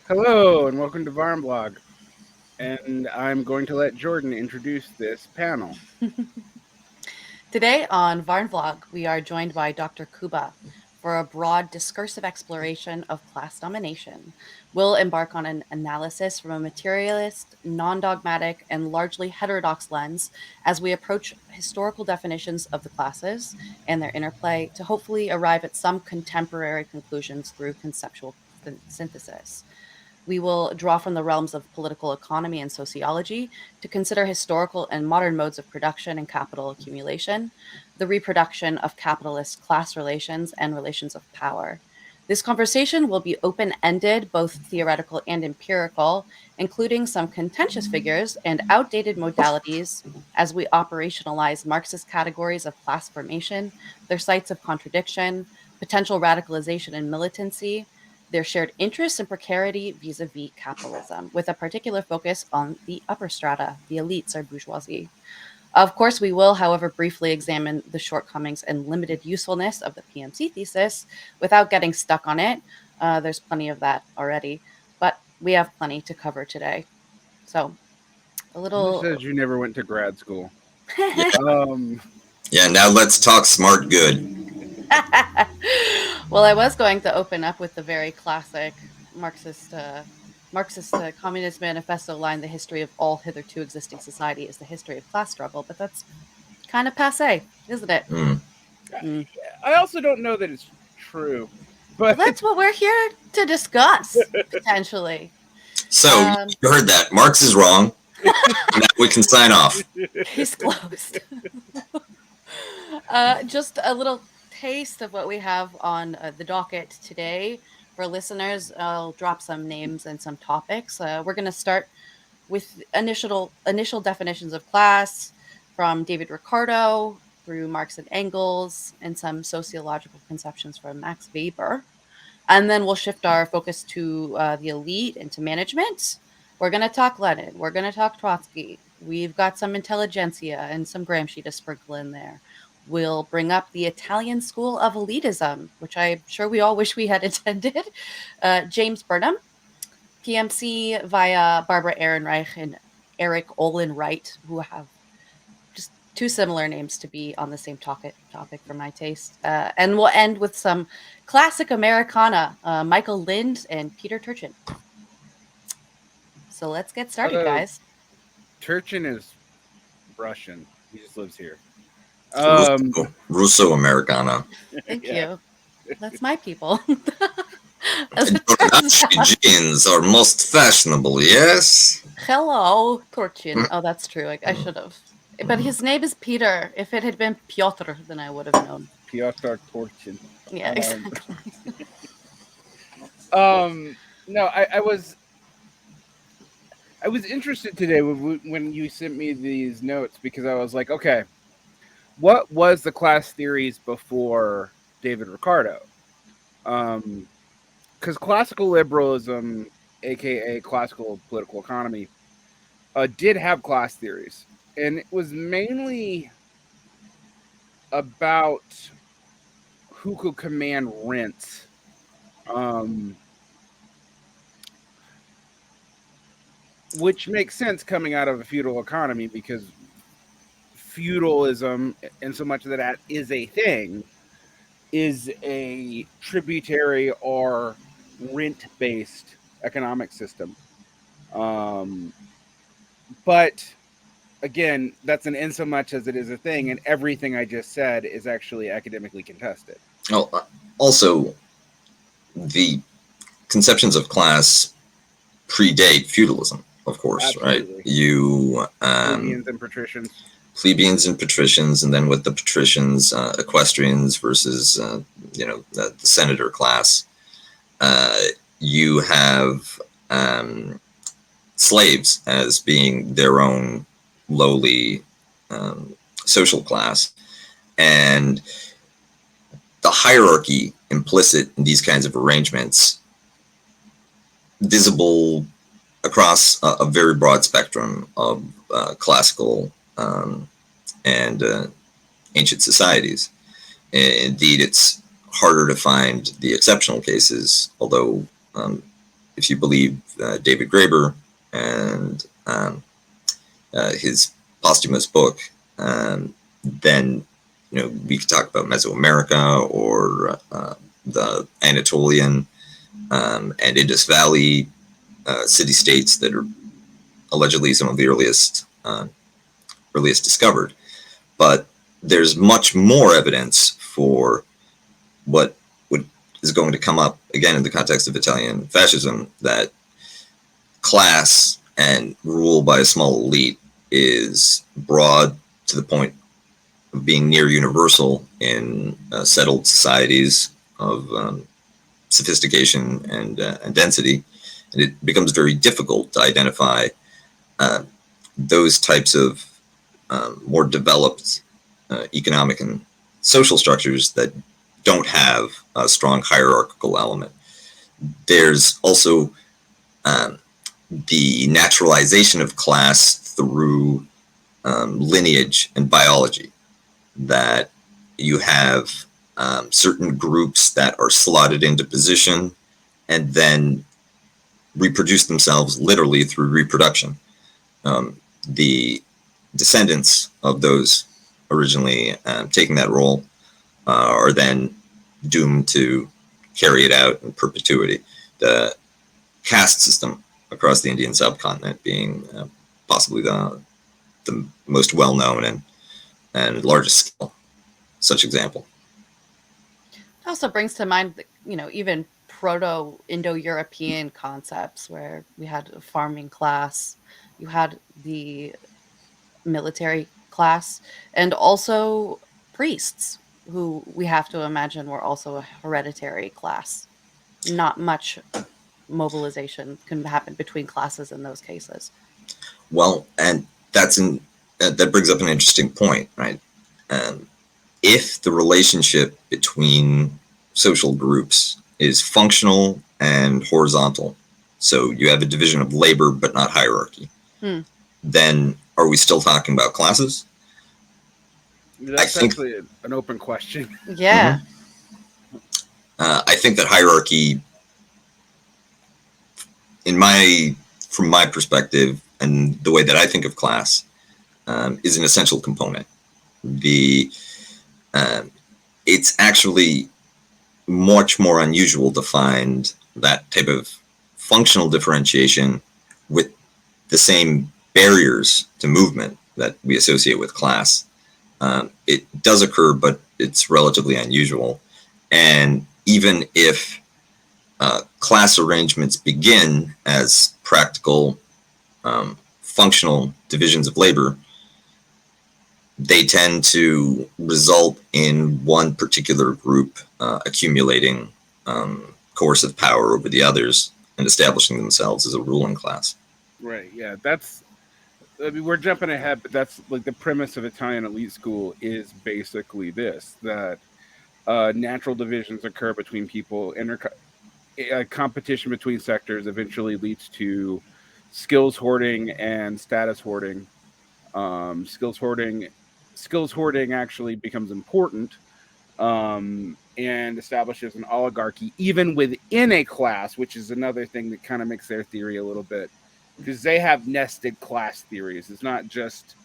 Hello and welcome to Varn blog. And I'm going to let Jordan introduce this panel. Today on Varn Vlog, we are joined by Dr. Kuba for a broad discursive exploration of class domination. We'll embark on an analysis from a materialist, non-dogmatic, and largely heterodox lens as we approach historical definitions of the classes and their interplay to hopefully arrive at some contemporary conclusions through conceptual synthesis. We will draw from the realms of political economy and sociology to consider historical and modern modes of production and capital accumulation, the reproduction of capitalist class relations and relations of power. This conversation will be open ended, both theoretical and empirical, including some contentious figures and outdated modalities as we operationalize Marxist categories of class formation, their sites of contradiction, potential radicalization and militancy, their shared interests and precarity vis-a-vis capitalism, with a particular focus on the upper strata, the elites or bourgeoisie. Of course, we will, however, briefly examine the shortcomings and limited usefulness of the PMC thesis without getting stuck on it. There's plenty of that already, but we have plenty to cover today. So, a Who little. says you never went to grad school? Yeah, Um, yeah. Now let's talk smart good. Well, I was going to open up with the very classic Marxist Communist Manifesto line: "The history of all hitherto existing society is the history of class struggle," but that's kind of passe, isn't it? Mm. Mm. I also don't know that it's true, Well, but that's what we're here to discuss potentially. So Um, you heard that. Marx is wrong. Now we can sign off. Case closed. Just a little taste of what we have on the docket today for listeners. I'll drop some names and some topics. We're going to start with initial definitions of class from David Ricardo through Marx and Engels, and some sociological conceptions from Max Weber. And then we'll shift our focus to the elite and to management. We're going to talk Lenin. We're going to talk Trotsky. We've got some intelligentsia and some Gramsci to sprinkle in there. We'll bring up the Italian school of elitism, which I'm sure we all wish we had attended. James Burnham, PMC via Barbara Ehrenreich and Eric Olin Wright, who have just two similar names to be on the same topic for my taste. And we'll end with some classic Americana, Michael Lind and Peter Turchin. So let's get started, guys. Turchin is Russian. He just lives here. Russo Americana. Thank Yeah. you. That's my people. Donatski jeans are most fashionable, yes? Hello, Turchin. Oh, that's true. I should have. But his name is Peter. If it had been Piotr, then I would have known. Piotr Turchin. Yeah, exactly. No, I was interested today when you sent me these notes because I was like, okay, what was the class theories before David Ricardo? Because classical liberalism, aka classical political economy, did have class theories, and it was mainly about who could command rents. Which makes sense coming out of a feudal economy because feudalism, and so much of that is a thing, is a tributary or rent-based economic system. But again, that's an in so much as it is a thing, and everything I just said is actually academically contested. Oh, also, the conceptions of class predate feudalism, of course, Absolutely. right? You Plebeians and patricians. Plebeians and patricians, and then with the patricians, equestrians versus the senator class. You have slaves as being their own lowly social class, and the hierarchy implicit in these kinds of arrangements, visible across a very broad spectrum of classical and ancient societies. Indeed, it's harder to find the exceptional cases, although if you believe David Graeber and his posthumous book, then we could talk about Mesoamerica or the Anatolian and Indus Valley city-states that are allegedly some of the earliest discovered. But there's much more evidence for what is going to come up again in the context of Italian fascism, that class and rule by a small elite is broad to the point of being near universal in settled societies of sophistication and density. And it becomes very difficult to identify those types of more developed economic and social structures that don't have a strong hierarchical element. There's also the naturalization of class through lineage and biology, that you have certain groups that are slotted into position and then reproduce themselves literally through reproduction. The descendants of those originally taking that role are then doomed to carry it out in perpetuity. The caste system across the Indian subcontinent being possibly the most well-known and largest scale such example. It also brings to mind, even Proto-Indo-European concepts where we had a farming class, you had the military class, and also priests, who we have to imagine were also a hereditary class. Not much mobilization can happen between classes in those cases. Well, and that brings up an interesting point, right? If the relationship between social groups is functional and horizontal, so you have a division of labor but not hierarchy, then are we still talking about classes? That's actually an open question. Yeah. I think that hierarchy, from my perspective and the way that I think of class, is an essential component. It's actually much more unusual to find that type of functional differentiation with the same barriers to movement that we associate with class. It does occur, but it's relatively unusual. And even if class arrangements begin as practical, functional divisions of labor, they tend to result in one particular group accumulating coercive power over the others and establishing themselves as a ruling class. Right. Yeah. We're jumping ahead, but that's like the premise of Italian elite school is basically this: that natural divisions occur between people, competition between sectors eventually leads to skills hoarding and status hoarding. Skills hoarding actually becomes important and establishes an oligarchy even within a class, which is another thing that kind of makes their theory a little bit, because they have nested class theories. It's not just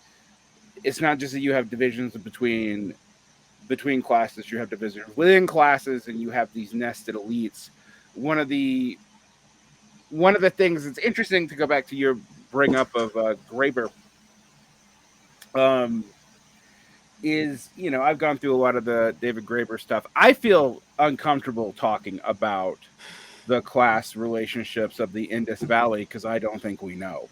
that you have divisions between classes. You have divisions within classes, and you have these nested elites. One of the things that's interesting, to go back to your bring up of Graeber, is, I've gone through a lot of the David Graeber stuff. I feel uncomfortable talking about the class relationships of the Indus Valley because I don't think we know.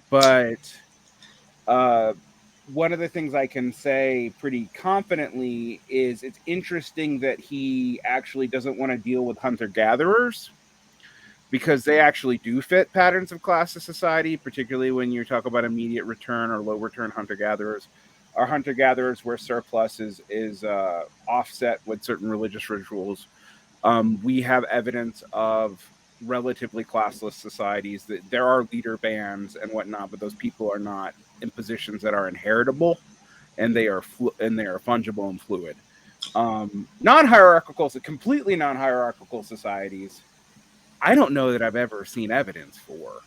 But one of the things I can say pretty confidently is it's interesting that he actually doesn't want to deal with hunter-gatherers, because they actually do fit patterns of class of society, particularly when you talk about immediate return or low return hunter-gatherers. Our hunter-gatherers where surplus is offset with certain religious rituals. We have evidence of relatively classless societies that there are leader bands and whatnot, but those people are not in positions that are inheritable, and they are fungible and fluid. Non-hierarchical, so completely non-hierarchical societies, I don't know that I've ever seen evidence for,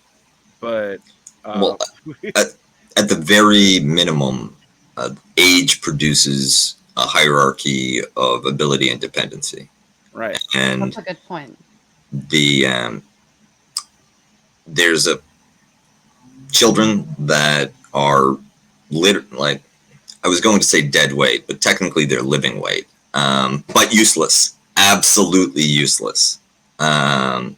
but well, at the very minimum, age produces a hierarchy of ability and dependency. right. And That's a good point. There's children that are like, I was going to say dead weight, but technically they're living weight, but useless, absolutely useless, and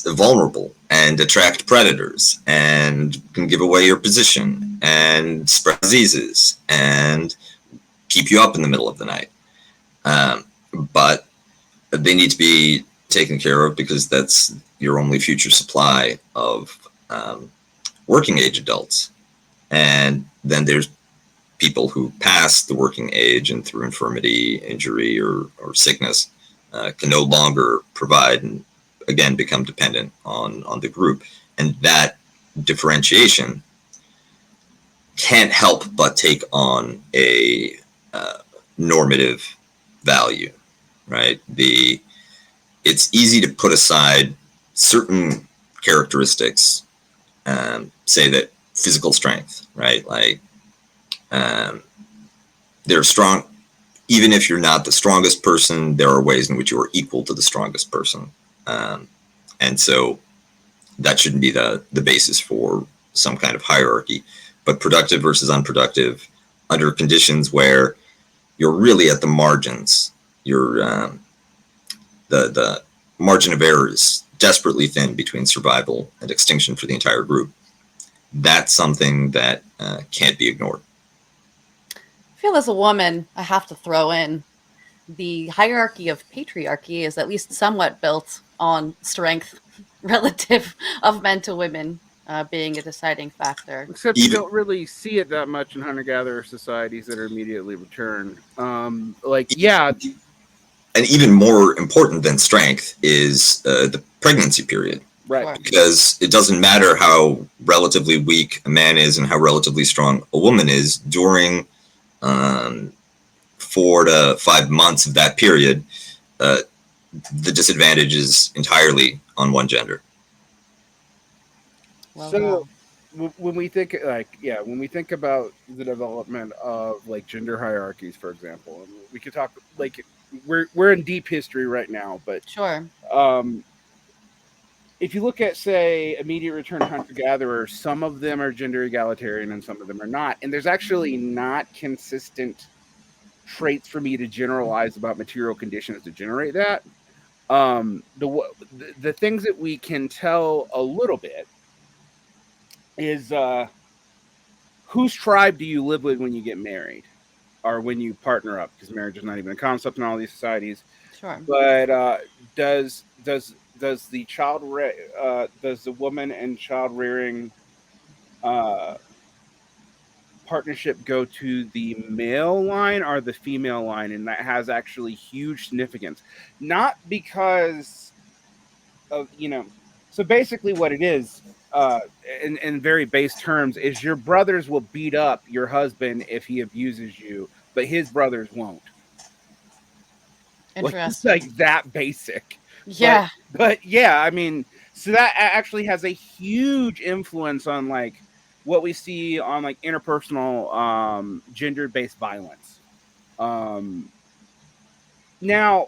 vulnerable, and attract predators, and can give away your position, and spread diseases, and keep you up in the middle of the night. But they need to be taken care of, because that's your only future supply of working age adults. And then there's people who pass the working age and through infirmity, injury, or sickness can no longer provide, and again become dependent on the group. And that differentiation can't help but take on a normative value, right? It's easy to put aside certain characteristics, say that physical strength, right? Like, they're strong. Even if you're not the strongest person, there are ways in which you are equal to the strongest person. And so that shouldn't be the basis for some kind of hierarchy. But productive versus unproductive, under conditions where you're really at the margins, you're the margin of error is desperately thin between survival and extinction for the entire group. That's something that can't be ignored. I feel as a woman, I have to throw in the hierarchy of patriarchy is at least somewhat built on strength relative of men to women being a deciding factor. Except you don't really see it that much in hunter-gatherer societies that are immediately returned. Yeah. And even more important than strength is the pregnancy period. Right. Sure. Because it doesn't matter how relatively weak a man is and how relatively strong a woman is during 4 to 5 months of that period, the disadvantage is entirely on one gender. Well, so when we think when we think about the development of like gender hierarchies, for example, we could talk like we're in deep history right now, but sure. If you look at, say, immediate return hunter-gatherers, some of them are gender egalitarian and some of them are not. And there's actually not consistent traits for me to generalize about material conditions to generate that. The things that we can tell a little bit is whose tribe do you live with when you get married or when you partner up? Because marriage is not even a concept in all these societies. Sure. But does the woman and child rearing partnership go to the male line or the female line? And that has actually huge significance. Not because of, so basically what it is, in very base terms, is your brothers will beat up your husband if he abuses you, but his brothers won't. Interesting. Like that basic. Yeah. But yeah, I mean, so that actually has a huge influence on like what we see on like interpersonal gender-based violence. Now,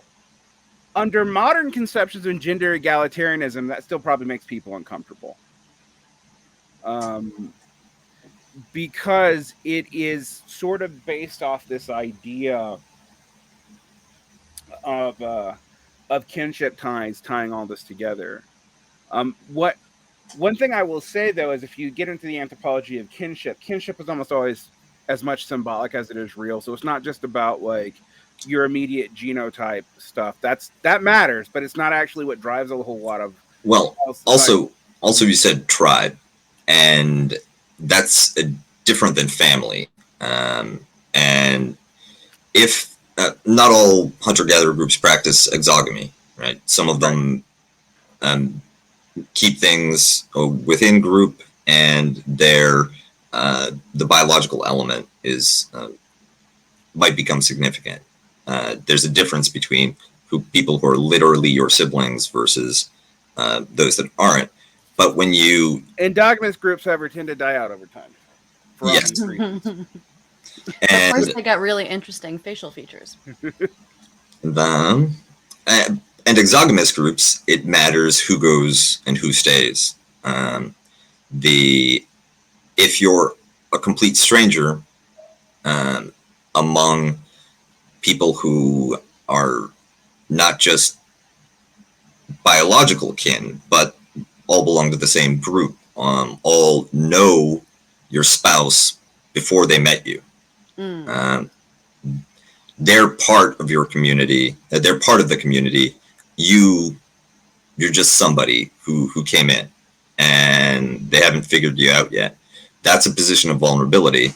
under modern conceptions of gender egalitarianism, that still probably makes people uncomfortable. Because it is sort of based off this idea of kinship ties tying all this together. One thing I will say, though, is if you get into the anthropology of kinship is almost always as much symbolic as it is real. So it's not just about like your immediate genotype stuff. That matters, but it's not actually what drives a whole lot of. Well, also you said tribe, and that's different than family. And if not all hunter-gatherer groups practice exogamy, right? Some of them keep things within group, and the biological element is might become significant. There's a difference between people who are literally your siblings versus those that aren't. But when you endogamous groups, however, tend to die out over time. For Yes. obvious reasons. But and first, they got really interesting facial features. and exogamous groups, it matters who goes and who stays. If you're a complete stranger among people who are not just biological kin, but all belong to the same group, all know your spouse before they met you. They're part of your community. They're part of the community. You're just somebody who came in, and they haven't figured you out yet. That's a position of vulnerability,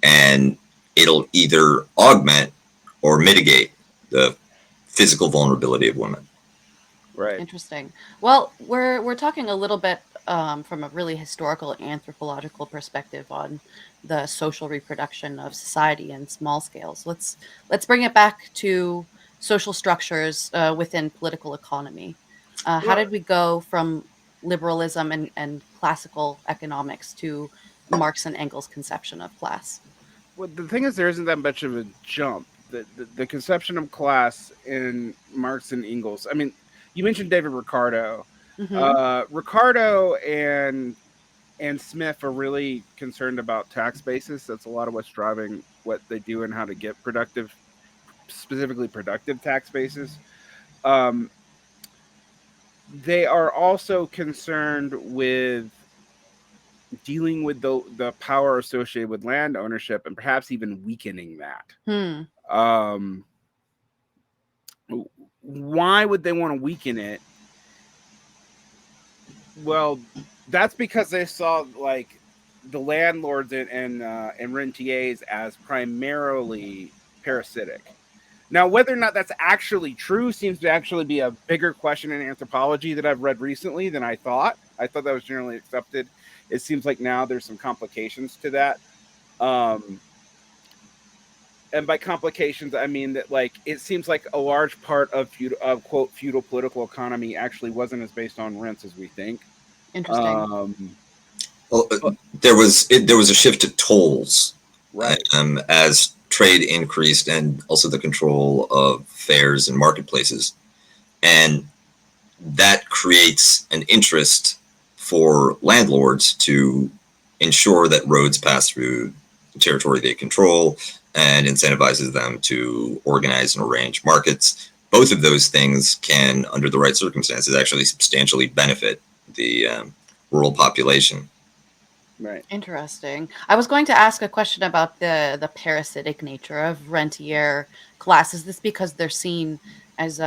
and it'll either augment or mitigate the physical vulnerability of women. Right. Interesting. Well, we're talking a little bit from a really historical anthropological perspective on the social reproduction of society in small scales. Let's bring it back to social structures within political economy. How did we go from liberalism and classical economics to Marx and Engels' conception of class? Well, the thing is, there isn't that much of a jump. The conception of class in Marx and Engels. I mean, you mentioned David Ricardo. Ricardo and Smith are really concerned about tax basis. That's a lot of what's driving what they do and how to get specifically productive tax bases. They are also concerned with dealing with the power associated with land ownership and perhaps even weakening that. Why would they want to weaken it? Well, that's because they saw like the landlords and rentiers as primarily parasitic. Now, whether or not that's actually true seems to actually be a bigger question in anthropology that I've read recently than I thought. I thought that was generally accepted. It seems like now there's some complications to that. And by complications, I mean that like it seems like a large part of quote feudal political economy actually wasn't as based on rents as we think. Interesting. Well, there was a shift to tolls, right? As trade increased and also the control of fairs and marketplaces, and that creates an interest for landlords to ensure that roads pass through the territory they control, and incentivizes them to organize and arrange markets. Both of those things can, under the right circumstances, actually substantially benefit the rural population. Right. Interesting. I was going to ask a question about the parasitic nature of rentier class. Is this because they're seen as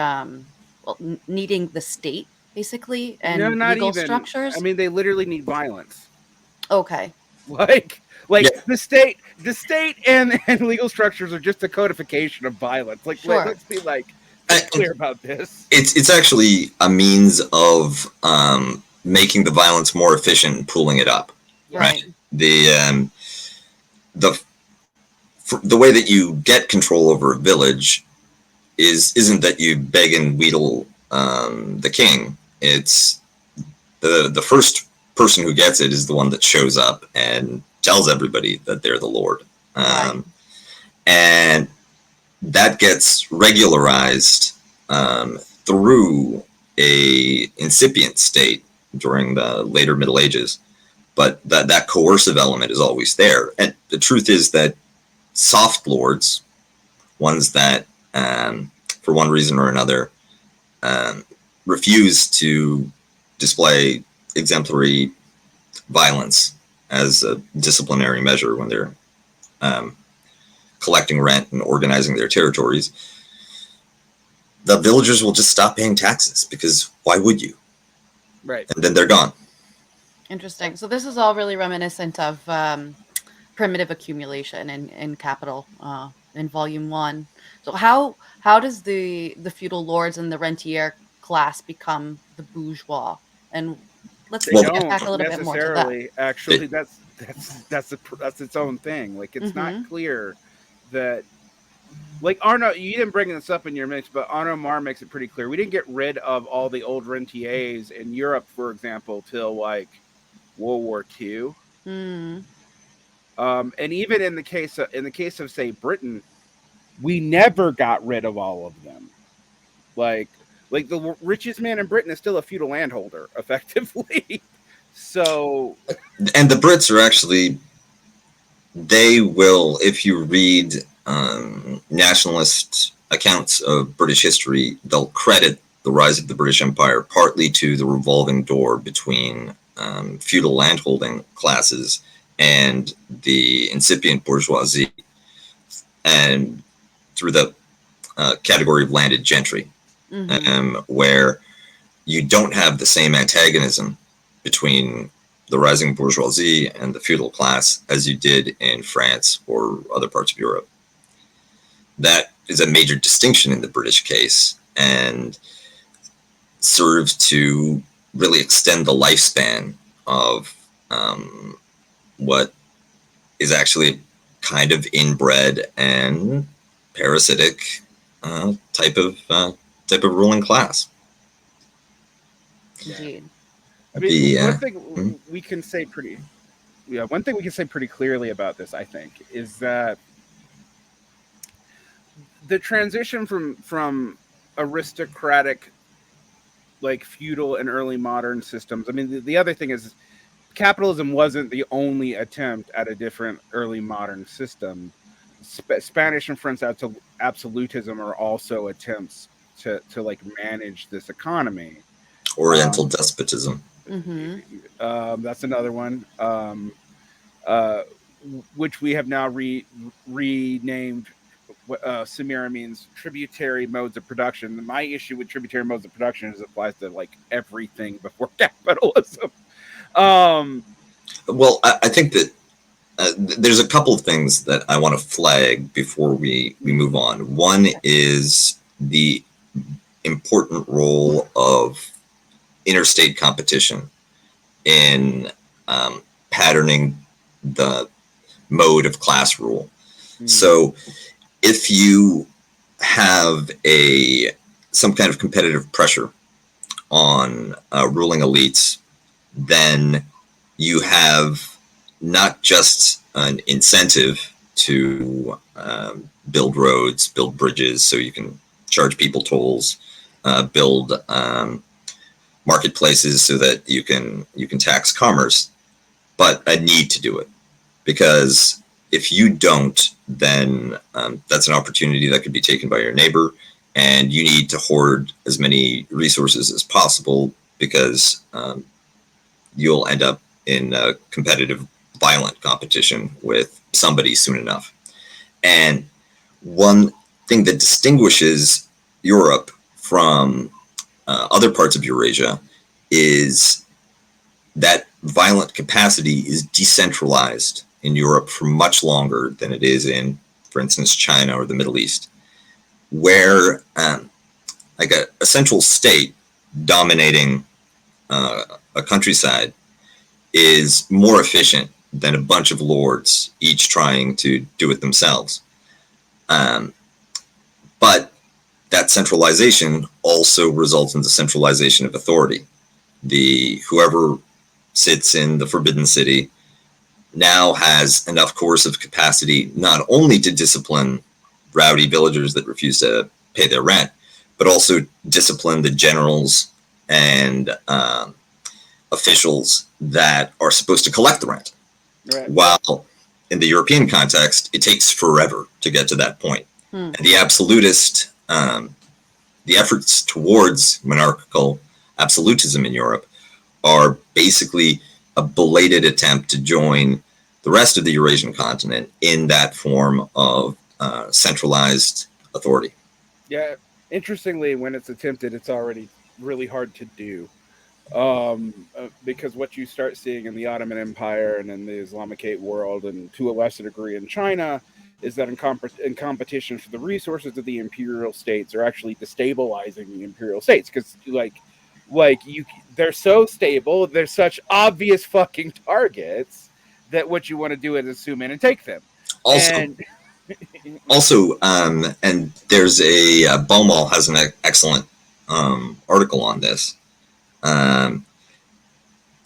needing the state basically and no, not legal even. structures? I mean, they literally need violence. Okay. Like Yeah. the state and legal structures are just a codification of violence. Like Sure. let's be like clear about this. It's actually a means of making the violence more efficient and pooling it up. Right. The way that you get control over a village isn't that you beg and wheedle the king. It's the first person who gets it is the one that shows up and tells everybody that they're the lord. And that gets regularized through a incipient state during the later Middle Ages. But that coercive element is always there. And the truth is that soft lords, ones that, for one reason or another, refuse to display exemplary violence as a disciplinary measure when they're collecting rent and organizing their territories, the villagers will just stop paying taxes because why would you? Right. And then they're gone. Interesting. So this is all really reminiscent of primitive accumulation in capital in Volume 1. So how does the feudal lords and the rentier class become the bourgeois? And let's get back a little bit more to that. Actually, that's its own thing. Like it's not clear that like Arno, you didn't bring this up in your mix, but Arno Mar makes it pretty clear. We didn't get rid of all the old rentiers in Europe, for example, till like World War II. Mm. And even in the case of say Britain, we never got rid of all of them. Like the richest man in Britain is still a feudal landholder, effectively. So, and the Brits are actually, they will, if you read nationalist accounts of British history, they'll credit the rise of the British Empire partly to the revolving door between feudal landholding classes and the incipient bourgeoisie, and through the category of landed gentry, where you don't have the same antagonism between the rising bourgeoisie and the feudal class as you did in France or other parts of Europe. That is a major distinction in the British case, and serves to really extend the lifespan of what is actually kind of inbred and parasitic type of ruling class. Indeed. I mean, one thing we can say pretty clearly about this, I think, is that the transition from aristocratic, like feudal and early modern systems. I mean, the other thing is capitalism wasn't the only attempt at a different early modern system. Spanish and French absolutism are also attempts to like manage this economy. Oriental despotism. That's another one, which we have now renamed. Samira means tributary modes of production. My issue with tributary modes of production is it applies to like everything before capitalism. Well, I think that there's a couple of things that I want to flag before we move on. One is the important role of interstate competition in patterning the mode of class rule. So if you have some kind of competitive pressure on ruling elites, then you have not just an incentive to build roads, build bridges so you can charge people tolls, build marketplaces so that you can tax commerce, but a need to do it. Because if you don't, then that's an opportunity that could be taken by your neighbor, and you need to hoard as many resources as possible because you'll end up in a competitive, violent competition with somebody soon enough. And one thing that distinguishes Europe from other parts of Eurasia is that violent capacity is decentralized in Europe for much longer than it is in, for instance, China or the Middle East, where like a central state dominating a countryside is more efficient than a bunch of lords each trying to do it themselves. But that centralization also results in the centralization of authority. Whoever sits in the Forbidden City now has enough coercive capacity not only to discipline rowdy villagers that refuse to pay their rent, but also discipline the generals and officials that are supposed to collect the rent. Right. While in the European context, it takes forever to get to that point. And the absolutist, the efforts towards monarchical absolutism in Europe are basically a belated attempt to join the rest of the Eurasian continent in that form of centralized authority. Yeah, interestingly, when it's attempted, it's already really hard to do. Because what you start seeing in the Ottoman Empire and in the Islamicate world, and to a lesser degree in China, is that in competition for the resources of the imperial states are actually destabilizing the imperial states, because they're so stable, they're such obvious fucking targets that what you want to do is assume in and take them. Also, Also, and there's a Baumol has an excellent article on this.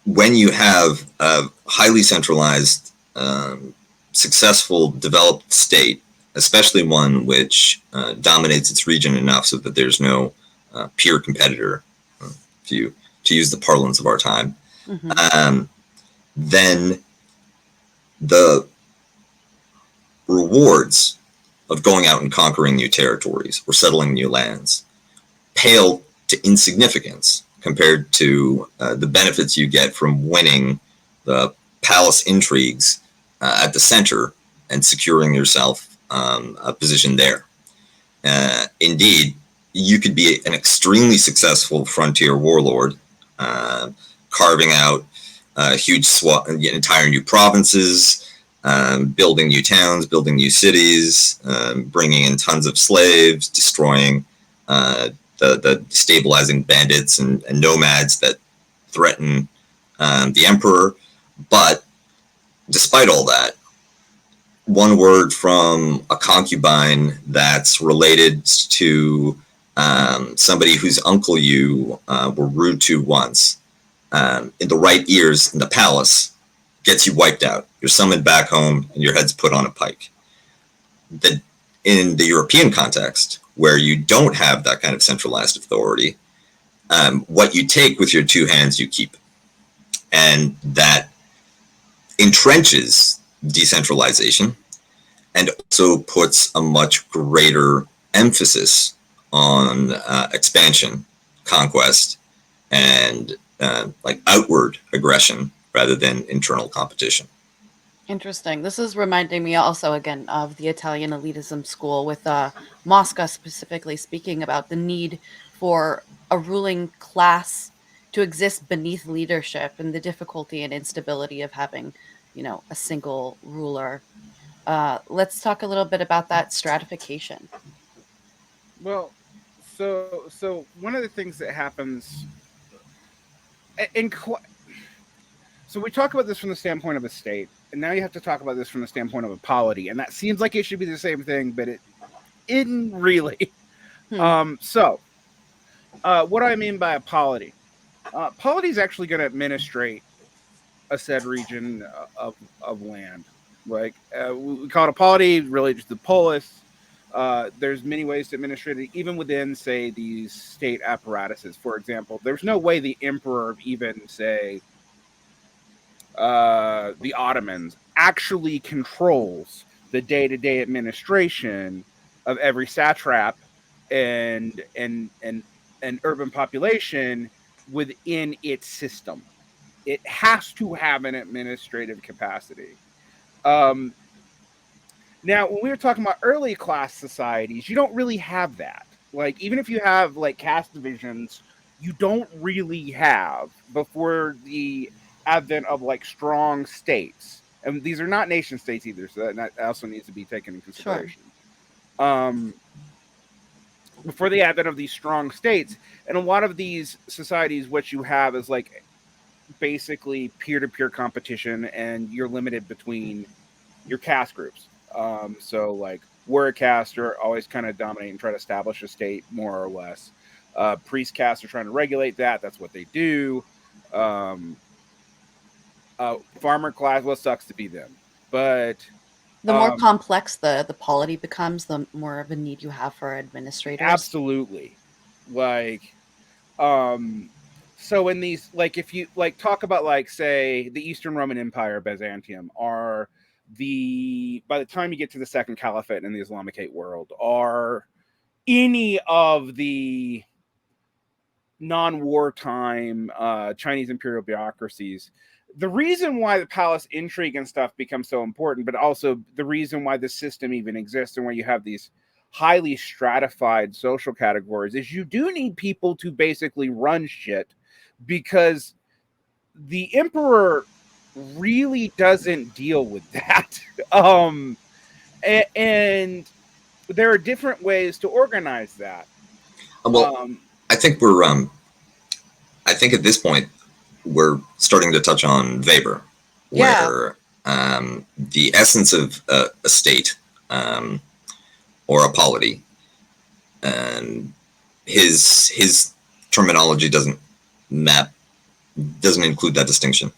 When you have a highly centralized, successful, developed state, especially one which dominates its region enough so that there's no peer competitor, to use the parlance of our time, then the rewards of going out and conquering new territories or settling new lands pale to insignificance compared to the benefits you get from winning the palace intrigues at the center and securing yourself a position there. Indeed, you could be an extremely successful frontier warlord, carving out huge entire new provinces, building new towns, building new cities, bringing in tons of slaves, destroying the destabilizing bandits and nomads that threaten the emperor. But despite all that, one word from a concubine that's related to somebody whose uncle you were rude to once, in the right ears in the palace, gets you wiped out. You're summoned back home and your head's put on a pike. In the European context, where you don't have that kind of centralized authority, what you take with your two hands, you keep. And that entrenches decentralization and also puts a much greater emphasis on expansion, conquest, and like outward aggression rather than internal competition. Interesting. This is reminding me also again of the Italian elitism school, with Mosca specifically speaking about the need for a ruling class to exist beneath leadership and the difficulty and instability of having, a single ruler. Let's talk a little bit about that stratification. Well, so one of the things that happens in so we talk about this from the standpoint of a state, and now you have to talk about this from the standpoint of a polity, and that seems like it should be the same thing, but it isn't really. So what do I mean by a polity? Polity is actually going to administrate a said region of land. Like we call it a polity, really just the polis. There's many ways to administrate it, even within, say, these state apparatuses. For example, there's no way the emperor of even, say, the Ottomans actually controls the day-to-day administration of every satrap and urban population within its system. It has to have an administrative capacity. Now, when we were talking about early class societies, you don't really have that. Like, even if you have like caste divisions, you don't really have, before the advent of like strong states, and these are not nation states either, so that also needs to be taken in consideration. Sure. Before the advent of these strong states, and a lot of these societies, what you have is like basically peer-to-peer competition, and you're limited between your caste groups. So like warrior castes are always kind of dominate and try to establish a state, more or less. Priest castes are trying to regulate that. That's what they do. Farmer class, well, sucks to be them. But the more complex the polity becomes, the more of a need you have for administrators. Absolutely. Like, so in these, like, if you like talk about, like, say, the Eastern Roman Empire, Byzantium, are by the time you get to the Second Caliphate in the Islamicate world, are any of the non-wartime Chinese imperial bureaucracies. The reason why the palace intrigue and stuff becomes so important, but also the reason why the system even exists and why you have these highly stratified social categories, is you do need people to basically run shit, because the emperor really doesn't deal with that. And there are different ways to organize that. Well, I think I think at this point we're starting to touch on Weber, where the essence of a state or a polity. And his terminology doesn't include that distinction,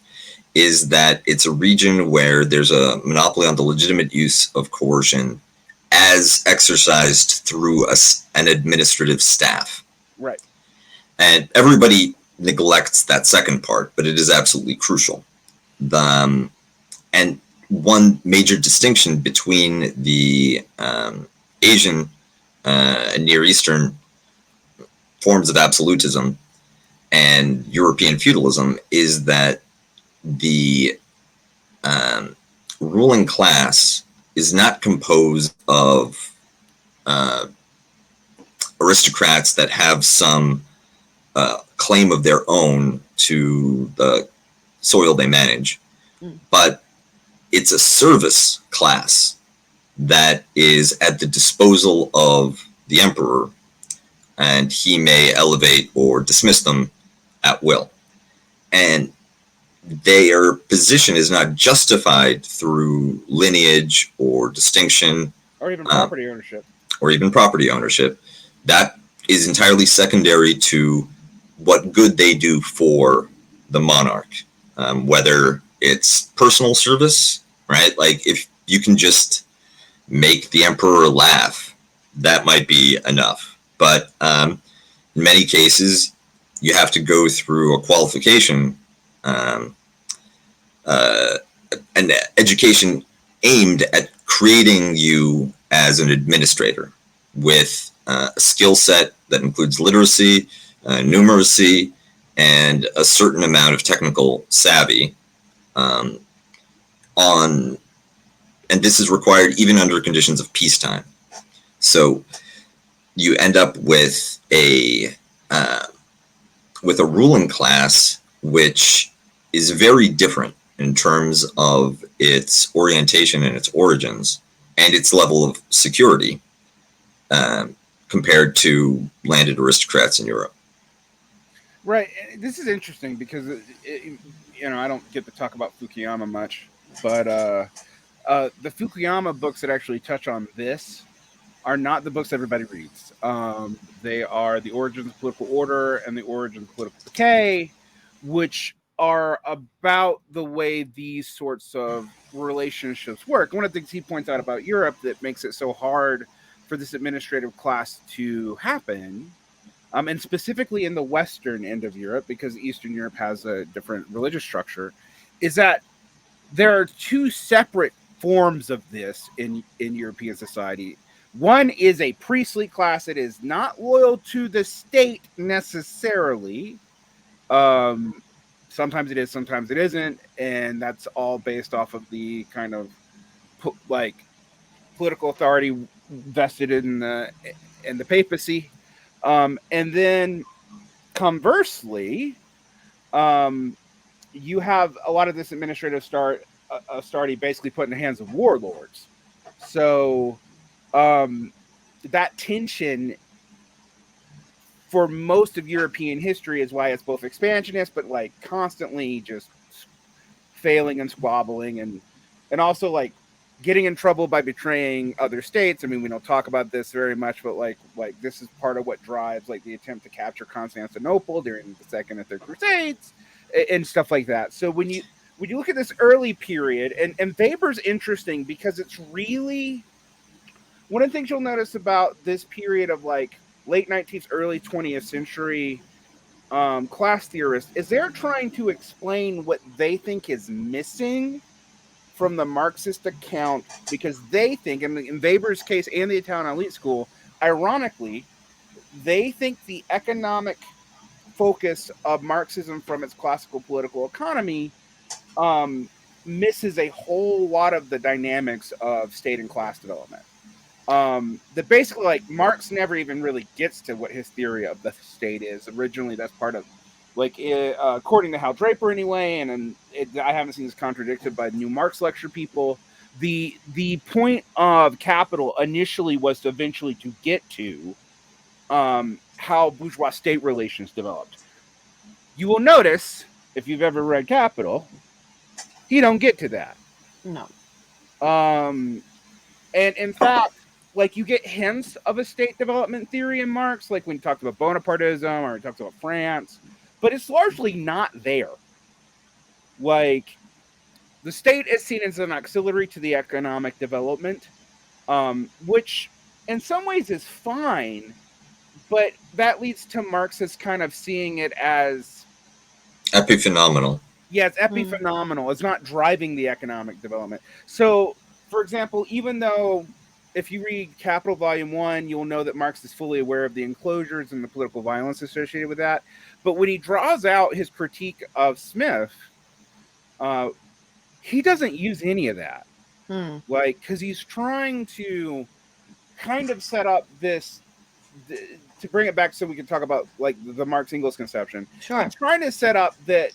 is that it's a region where there's a monopoly on the legitimate use of coercion as exercised through an administrative staff. Right. And everybody neglects that second part, but it is absolutely crucial. And one major distinction between the Asian and Near Eastern forms of absolutism and European feudalism is that the ruling class is not composed of aristocrats that have some claim of their own to the soil they manage, but it's a service class that is at the disposal of the emperor, and he may elevate or dismiss them at will. And their position is not justified through lineage or distinction. Or even property ownership. That is entirely secondary to what good they do for the monarch, whether it's personal service, right? Like if you can just make the emperor laugh, that might be enough. But in many cases, you have to go through a qualification, an education aimed at creating you as an administrator with a skill set that includes literacy, numeracy, and a certain amount of technical savvy. And this is required even under conditions of peacetime. So you end up with a ruling class which is very different in terms of its orientation and its origins and its level of security compared to landed aristocrats in Europe. Right. This is interesting because, I don't get to talk about Fukuyama much, but the Fukuyama books that actually touch on this are not the books everybody reads. They are The Origins of Political Order and The Origins of Political Decay, which are about the way these sorts of relationships work. One of the things he points out about Europe that makes it so hard for this administrative class to happen, and specifically in the Western end of Europe, because Eastern Europe has a different religious structure, is that there are two separate forms of this in European society. One is a priestly class that is not loyal to the state necessarily. Sometimes it is, sometimes it isn't, and that's all based off of the kind of political authority vested in the papacy. And then conversely, you have a lot of this administrative authority basically put in the hands of warlords. So that tension for most of European history is why it's both expansionist, but constantly just failing and squabbling and also getting in trouble by betraying other states. I mean, we don't talk about this very much, but this is part of what drives the attempt to capture Constantinople during the Second and Third Crusades and stuff like that. So when you look at this early period, and Weber's interesting because it's really one of the things you'll notice about this period of late 19th, early 20th century class theorists is they're trying to explain what they think is missing from the Marxist account, because they think, in Weber's case and the Italian elite school, ironically, they think the economic focus of Marxism from its classical political economy misses a whole lot of the dynamics of state and class development. That basically, Marx never even really gets to what his theory of the state is. Originally, that's part of, according to Hal Draper anyway, and I haven't seen this contradicted by new Marx lecture people, the point of capital initially was to eventually to get to how bourgeois state relations developed. You will notice, if you've ever read Capital, you don't get to that. No. And in fact, like you get hints of a state development theory in Marx, like when he talks about Bonapartism or he talks about France, but it's largely not there. Like the state is seen as an auxiliary to the economic development, which in some ways is fine, but that leads to Marxists kind of seeing it as Epiphenomenal. yeah, it's epiphenomenal. It's not driving the economic development. So, for example, even though if you read Capital Volume 1, you'll know that Marx is fully aware of the enclosures and the political violence associated with that. But when he draws out his critique of Smith, he doesn't use any of that. Like, because he's trying to kind of set up this, to bring it back so we can talk about, like, the Marx-Engels conception. Sure. He's trying to set up that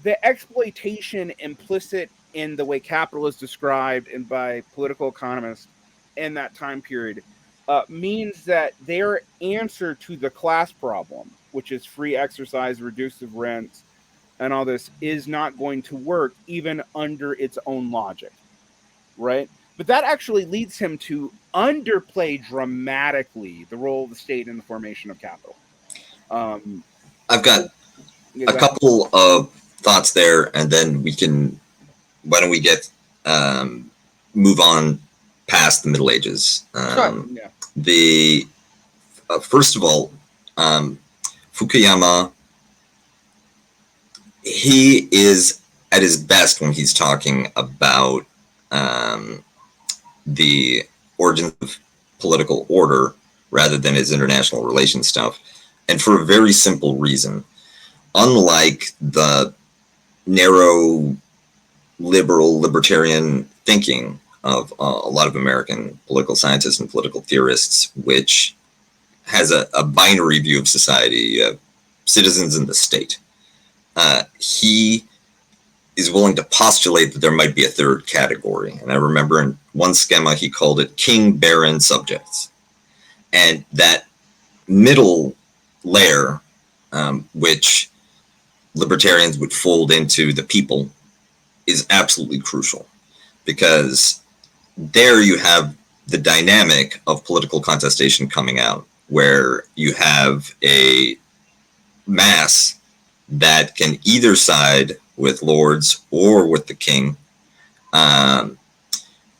the exploitation implicit in the way capital is described and by political economists in that time period means that their answer to the class problem, which is free exercise, reducive rents, and all this, is not going to work even under its own logic, right? But that actually leads him to underplay dramatically the role of the state in the formation of capital. I've got a couple of thoughts there, and then why don't we get move on past the Middle Ages? Sure. The first of all, Fukuyama, he is at his best when he's talking about the origins of political order rather than his international relations stuff, and for a very simple reason. Unlike the narrow liberal libertarian thinking of a lot of American political scientists and political theorists, which has a binary view of society, citizens and the state, he is willing to postulate that there might be a third category. And I remember in one schema he called it king, baron, subjects. And that middle layer, which libertarians would fold into the people, is absolutely crucial, because there you have the dynamic of political contestation coming out, where you have a mass that can either side with lords or with the king,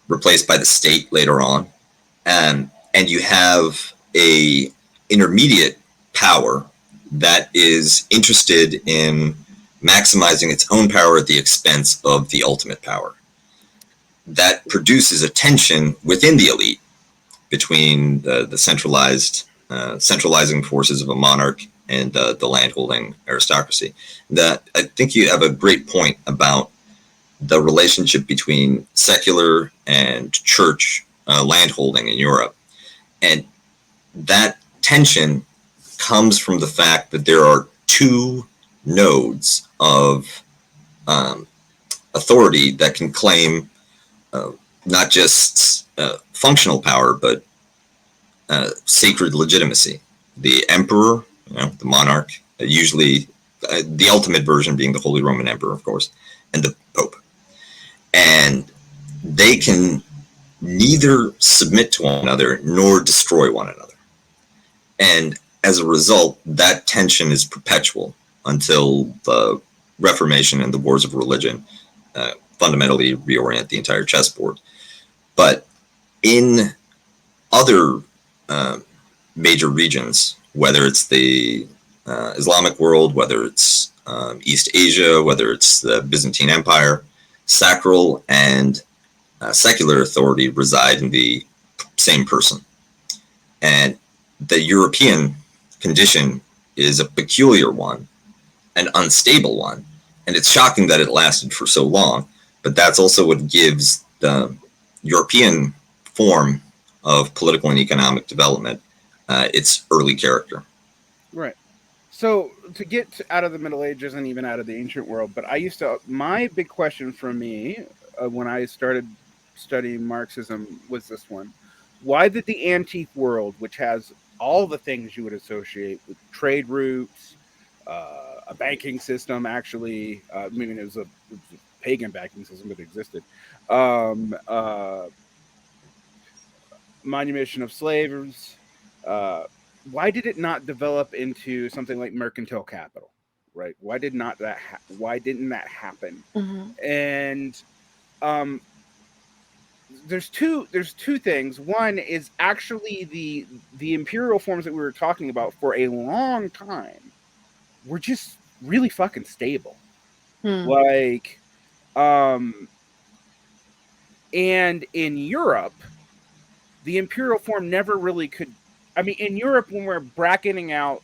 replaced by the state later on, and you have a intermediate power that is interested in maximizing its own power at the expense of the ultimate power. That produces a tension within the elite between the centralizing forces of a monarch and the landholding aristocracy. That I think you have a great point about the relationship between secular and church landholding in Europe. And that tension comes from the fact that there are two nodes of authority that can claim not just functional power, but sacred legitimacy. The emperor, the monarch, usually the ultimate version being the Holy Roman Emperor, of course, and the Pope. And they can neither submit to one another nor destroy one another. And as a result, that tension is perpetual until the Reformation and the wars of religion fundamentally reorient the entire chessboard. But in other major regions, whether it's the Islamic world, whether it's East Asia, whether it's the Byzantine Empire, sacral and secular authority reside in the same person. And the European condition is a peculiar one, an unstable one. And it's shocking that it lasted for so long, but that's also what gives the European form of political and economic development its early character. Right. So to get out of the Middle Ages and even out of the ancient world, but my big question for me when I started studying Marxism was this one. Why did the antique world, which has all the things you would associate with trade routes, a banking system, actually, it was a pagan banking system that existed, manumission of slaves. Why did it not develop into something like mercantile capital? Right? Why didn't that happen? And there's two things. One is actually the imperial forms that we were talking about for a long time were just really fucking stable. Like, and in Europe, the imperial form never really could. I mean, in Europe, when we're bracketing out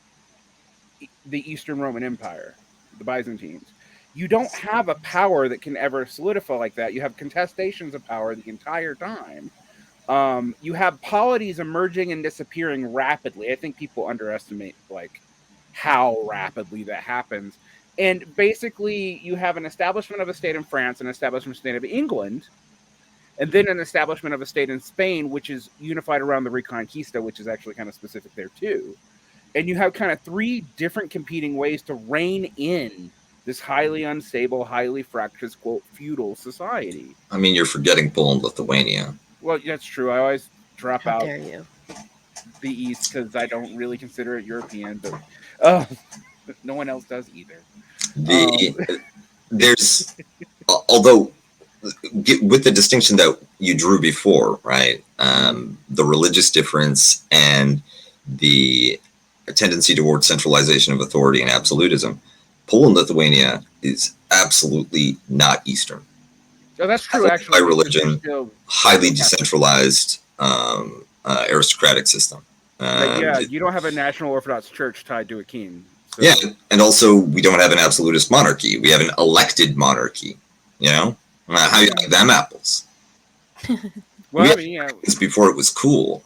the Eastern Roman Empire, the Byzantines, you don't have a power that can ever solidify like that. You have contestations of power the entire time. You have polities emerging and disappearing rapidly. I think people underestimate like how rapidly that happens. And basically, you have an establishment of a state in France, an establishment of a state of England, and then an establishment of a state in Spain, which is unified around the Reconquista, which is actually kind of specific there too. And you have kind of three different competing ways to rein in this highly unstable, highly fractious, quote, feudal society. I mean, you're forgetting Poland, Lithuania. Well, that's true. I always drop How out dare you? the East because I don't really consider it European, but no one else does either. There's, although with the distinction that you drew before, right? The religious difference and the tendency towards centralization of authority and absolutism. Poland, Lithuania is absolutely not Eastern. Oh, that's true, actually. By religion, highly decentralized aristocratic system. Yeah, you don't have a national Orthodox Church tied to a king. So. Yeah, and also we don't have an absolutist monarchy. We have an elected monarchy. You know, how you like them apples? Well, I mean, yeah. It's before it was cool.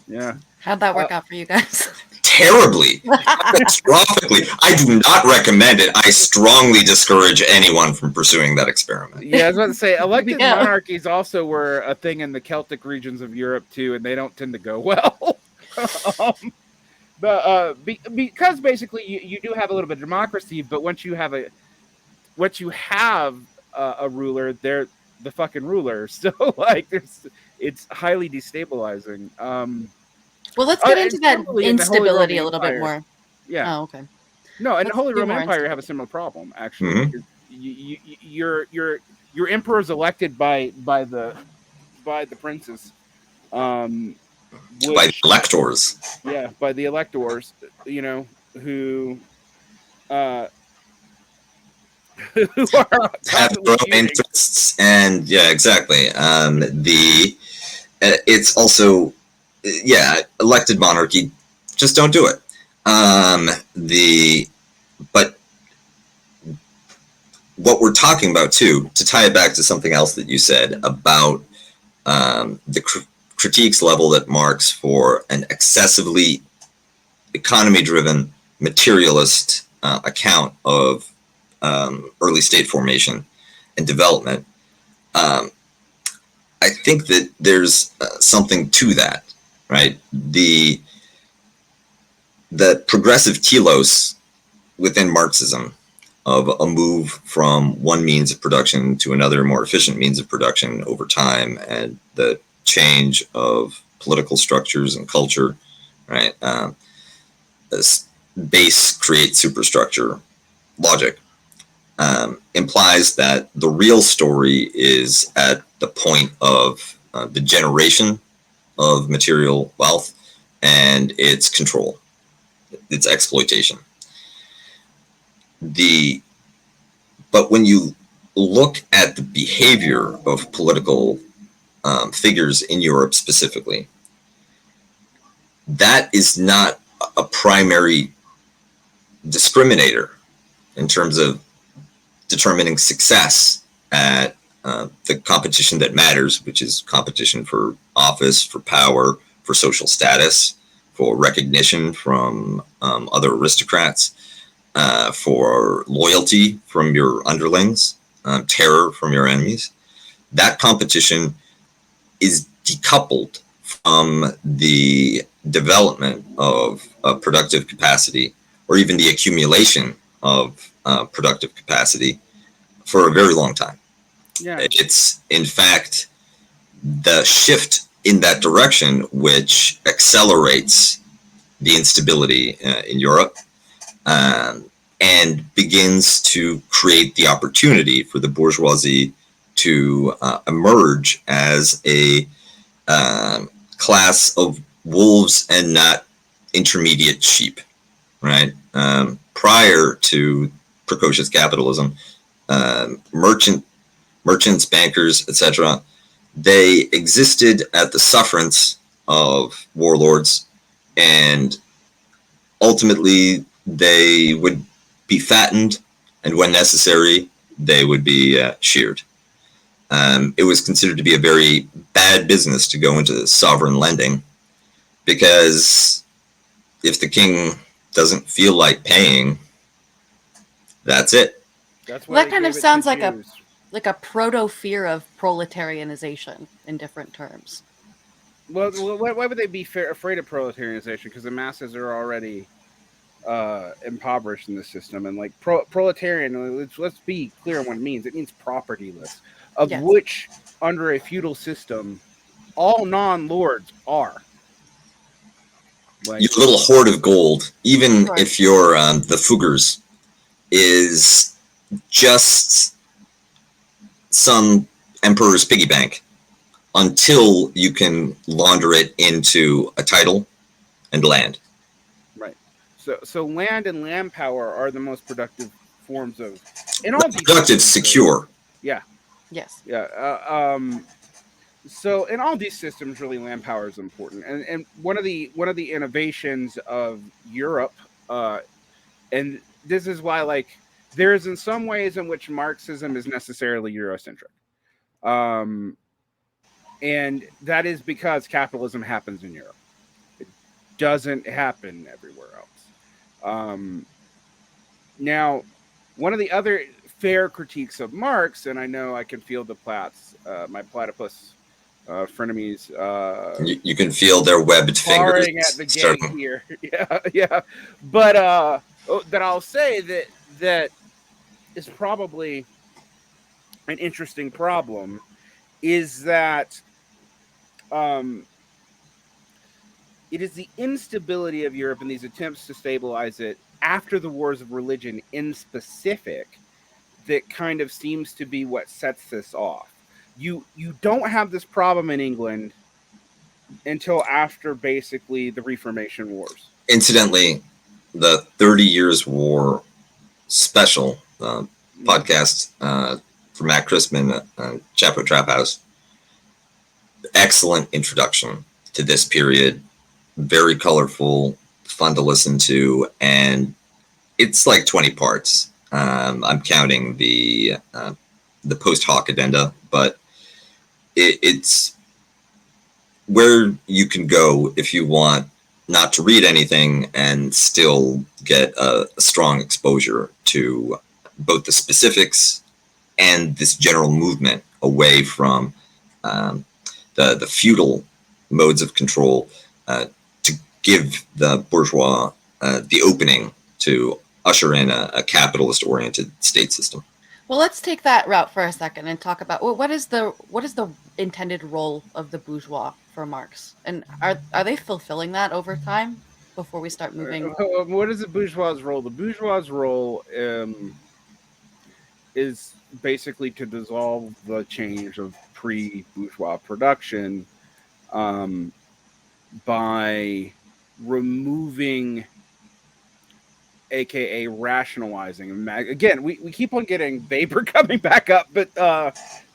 Yeah. How'd that work out for you guys? Terribly, catastrophically. I do not recommend it. I strongly discourage anyone from pursuing that experiment. Yeah, I was about to say, elected monarchies also were a thing in the Celtic regions of Europe too, and they don't tend to go well. Because basically you do have a little bit of democracy, but once you have a ruler, they're the fucking ruler. So like, it's highly destabilizing. Well, let's get into that instability a little bit more. Yeah. Oh, okay. No, and the Holy Roman Empire, you have a similar problem, actually. Your emperor is elected by the princes. By the electors. Yeah, by the electors, you know, who are have their own interests, and yeah, exactly. It's also, yeah, elected monarchy. Just don't do it. But what we're talking about too, to tie it back to something else that you said about the critiques leveled at Marx for an excessively economy-driven materialist account of early state formation and development. I think that there's something to that, right? The progressive telos within Marxism of a move from one means of production to another more efficient means of production over time, and the change of political structures and culture, right? This base creates superstructure logic implies that the real story is at the point of the generation of material wealth and its control, its exploitation. But when you look at the behavior of political figures in Europe specifically, that is not a primary discriminator in terms of determining success at the competition that matters, which is competition for office, for power, for social status, for recognition from other aristocrats, for loyalty from your underlings, terror from your enemies. That competition is decoupled from the development of productive capacity, or even the accumulation of productive capacity, for a very long time. Yeah. It's, in fact, the shift in that direction, which accelerates the instability in Europe, and begins to create the opportunity for the bourgeoisie to emerge as a class of wolves and not intermediate sheep, right? Prior to precocious capitalism, merchants, bankers, etc., they existed at the sufferance of warlords, and ultimately they would be fattened, and when necessary, they would be sheared. It was considered to be a very bad business to go into sovereign lending, because if the king doesn't feel like paying, that's it. That's Well, that kind of sounds like a proto fear of proletarianization in different terms. Well, why would they be afraid of proletarianization? Because the masses are already impoverished in the system, and like proletarian. Let's be clear on what it means. It means propertyless, of Yes. which under a feudal system, all non-lords are. Like, your little hoard of gold, even if you're the Fuggers, is just some emperor's piggy bank until you can launder it into a title and land. Right. So land and land power are the most productive forms of. Productive, secure. Yeah. Yes. Yeah. So in all these systems, really, land power is important, and one of the innovations of Europe, and this is why, like, there's in some ways in which Marxism is necessarily Eurocentric, and that is because capitalism happens in Europe. It doesn't happen everywhere else. Now, one of the other fair critiques of Marx, and I know I can feel the my platypus frenemies. You can feel their webbed fingers at the gang here. Yeah. But that I'll say that is probably an interesting problem, is that it is the instability of Europe and these attempts to stabilize it after the wars of religion in specific that kind of seems to be what sets this off. You don't have this problem in England until after basically the Reformation Wars. Incidentally, the 30 Years War special podcast for Matt Christman, Chapo Trap House. Excellent introduction to this period. Very colorful, fun to listen to, and it's like 20 parts. I'm counting the post hoc addenda, but it's where you can go if you want not to read anything and still get a strong exposure to both the specifics and this general movement away from the feudal modes of control to give the bourgeois the opening to usher in a capitalist-oriented state system. Well, let's take that route for a second and talk about what is the intended role of the bourgeois for Marx, and are they fulfilling that over time? Before we start moving, what is the bourgeois' role? The bourgeois' role is basically to dissolve the change of pre-bourgeois production by removing, aka rationalizing. Again, we keep on getting Weber coming back up, but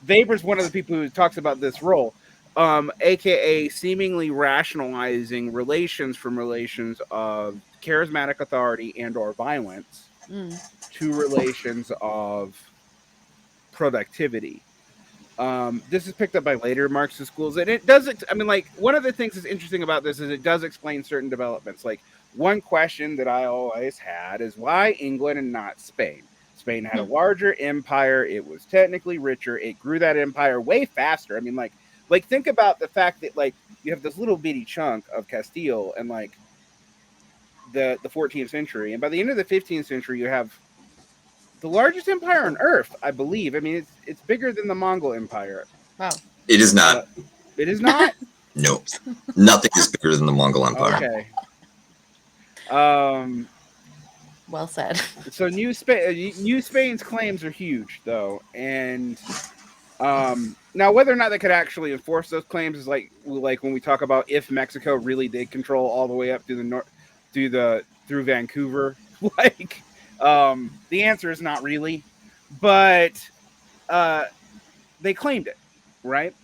Weber's one of the people who talks about this role, aka seemingly rationalizing relations from relations of charismatic authority and or violence to relations of productivity. This is picked up by later Marxist schools, and it does. I mean, like, one of the things that's interesting about this is it does explain certain developments. Like, one question that I always had is why England and not Spain? Spain had a larger empire. It was technically richer. It grew that empire way faster. I mean, like think about the fact that, like, you have this little bitty chunk of Castile and, like, the 14th century, and by the end of the 15th century, you have the largest empire on Earth, I believe. I mean, it's bigger than the Mongol Empire. Wow. It is not. It is not. No, nothing is bigger than the Mongol Empire. Okay. Well said. So New Spain's claims are huge, though, and now whether or not they could actually enforce those claims is like when we talk about if Mexico really did control all the way up to the north, through Vancouver. Like, the answer is not really, but they claimed it, right?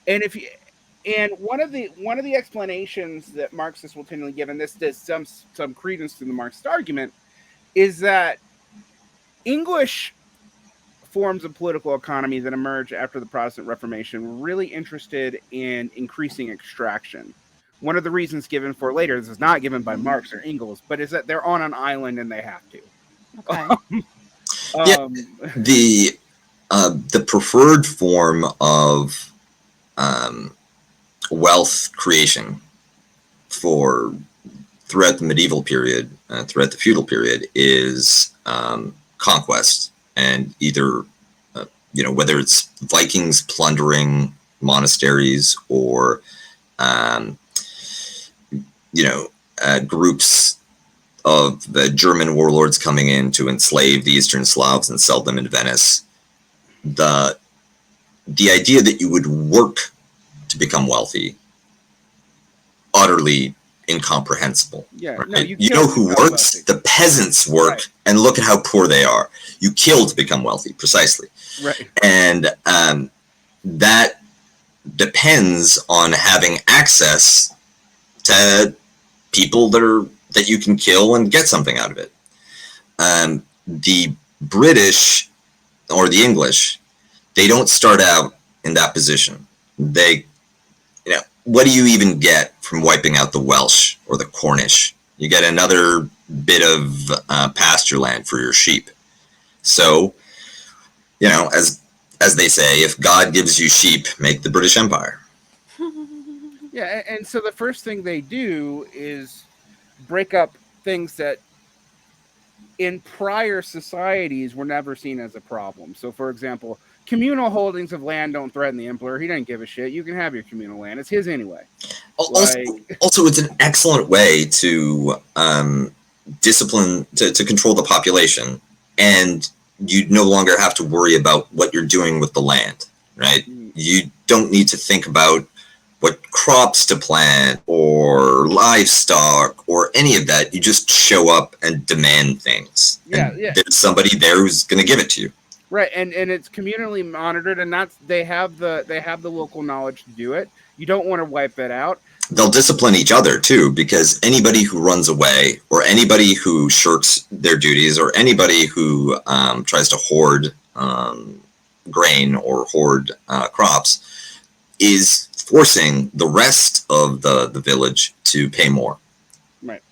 And one of the explanations that Marxists will tend to give, and this does some credence to the Marxist argument, is that English forms of political economy that emerge after the Protestant Reformation were really interested in increasing extraction. One of the reasons given for later, this is not given by Marx or Engels, but is that they're on an island and they have to. Okay. The preferred form of wealth creation throughout the medieval period, throughout the feudal period, is conquest, and either whether it's Vikings plundering monasteries or groups of the German warlords coming in to enslave the Eastern Slavs and sell them in Venice. The idea that you would work to become wealthy, utterly incomprehensible. Yeah, right? No, you know who works? Wealthy. The peasants work, right. And look at how poor they are. You kill to become wealthy, precisely. Right. And that depends on having access to people that you can kill and get something out of it. The British or the English, they don't start out in that position. What do you even get from wiping out the Welsh or the Cornish? You get another bit of pasture land for your sheep. So, as they say, if God gives you sheep, make the British Empire. Yeah, and so the first thing they do is break up things that in prior societies were never seen as a problem. So, for example, communal holdings of land don't threaten the emperor. He doesn't give a shit. You can have your communal land. It's his anyway. Also, it's an excellent way to discipline, to control the population, and you no longer have to worry about what you're doing with the land, right? You don't need to think about what crops to plant or livestock or any of that. You just show up and demand things. Yeah, and there's somebody there who's going to give it to you. Right, and it's communally monitored, and they have the local knowledge to do it. You don't want to wipe that out. They'll discipline each other too, because anybody who runs away, or anybody who shirks their duties, or anybody who tries to hoard grain or hoard crops, is forcing the rest of the village to pay more. Right.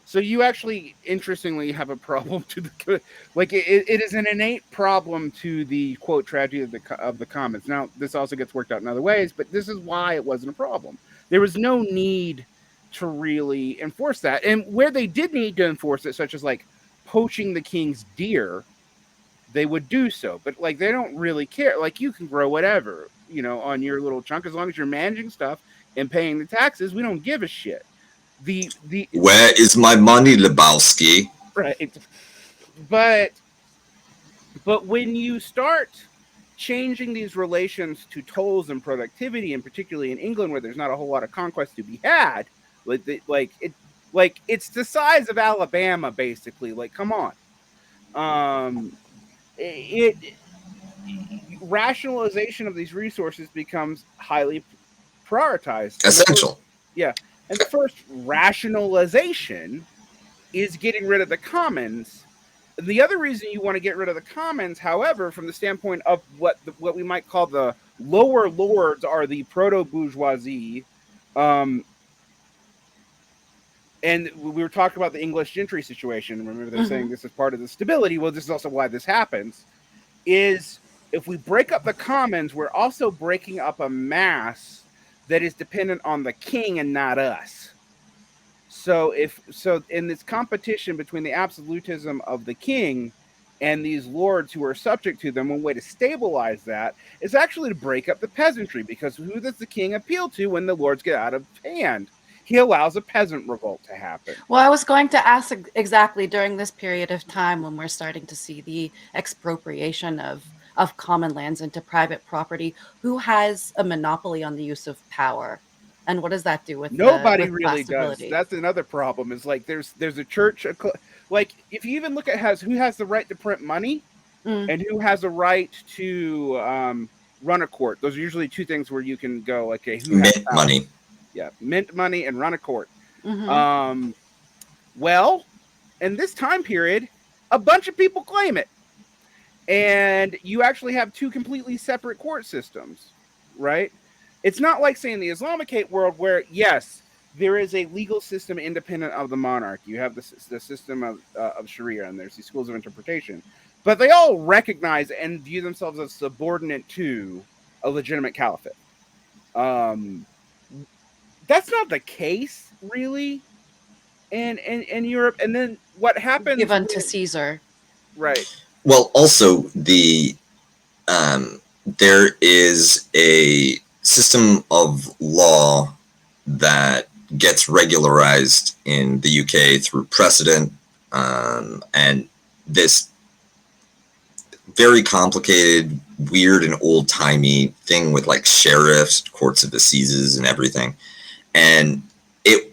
So you actually, interestingly, have a problem to the it is an innate problem to the quote tragedy of the commons. Now, this also gets worked out in other ways, but this is why it wasn't a problem. There was no need to really enforce that, and where they did need to enforce it, such as like poaching the king's deer, they would do so. But they don't really care. Like, you can grow whatever on your little chunk as long as you're managing stuff and paying the taxes. We don't give a shit. Where is my money, Lebowski? Right. But when you start changing these relations to tolls and productivity, and particularly in England where there's not a whole lot of conquest to be had, it's the size of Alabama, basically. Like, come on. Rationalization of these resources becomes highly prioritized. Essential. And the first rationalization is getting rid of the commons. The other reason you want to get rid of the commons, however, from the standpoint of what we might call the lower lords, are the proto-bourgeoisie. And we were talking about the English gentry situation. Remember, they're saying this is part of the stability. Well, this is also why this happens. Is if we break up the commons, we're also breaking up a mass that is dependent on the king and not us. So in this competition between the absolutism of the king and these lords who are subject to them, one way to stabilize that is actually to break up the peasantry, because who does the king appeal to when the lords get out of hand? He allows a peasant revolt to happen. Well, I was going to ask exactly during this period of time when we're starting to see the expropriation of common lands into private property, who has a monopoly on the use of power? And what does that do with Nobody with class really does. stability? That's another problem. Is like there's a church, like if you even look at who has the right to print money and who has a right to run a court. Those are usually two things where you can go, okay, who has Mint power? money. Yeah, mint money and run a court. Mm-hmm. Well, in this time period, a bunch of people claim it, and you actually have two completely separate court systems, right? It's not like, say, in the Islamicate world where, yes, there is a legal system independent of the monarch. You have the system of Sharia, and there's these schools of interpretation. But they all recognize and view themselves as subordinate to a legitimate caliphate. That's not the case, really, in Europe. And then what happens... Give unto Caesar. Right. Well, also, there is a system of law that gets regularized in the UK through precedent, and this very complicated, weird, and old-timey thing with like sheriffs, courts of assizes, and everything. And it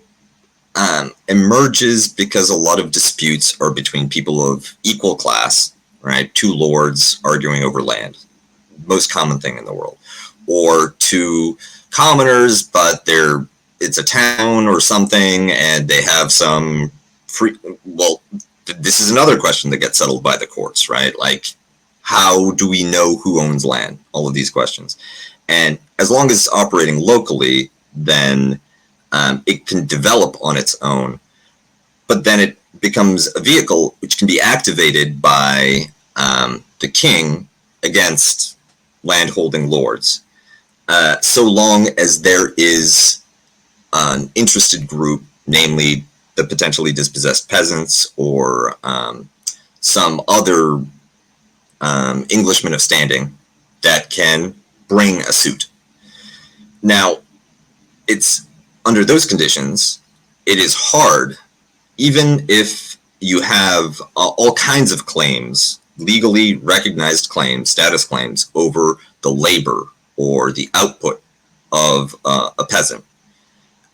emerges because a lot of disputes are between people of equal class, right? Two lords arguing over land, most common thing in the world, or two commoners, but it's a town or something, and they have some free. Well, this is another question that gets settled by the courts, right? Like, how do we know who owns land? All of these questions, and as long as it's operating locally, then it can develop on its own. But then it becomes a vehicle which can be activated by the king against landholding lords, so long as there is an interested group, namely the potentially dispossessed peasants or some other Englishman of standing, that can bring a suit. Now, it's under those conditions, it is hard, even if you have all kinds of claims, legally recognized claims, status claims, over the labor or the output of a peasant,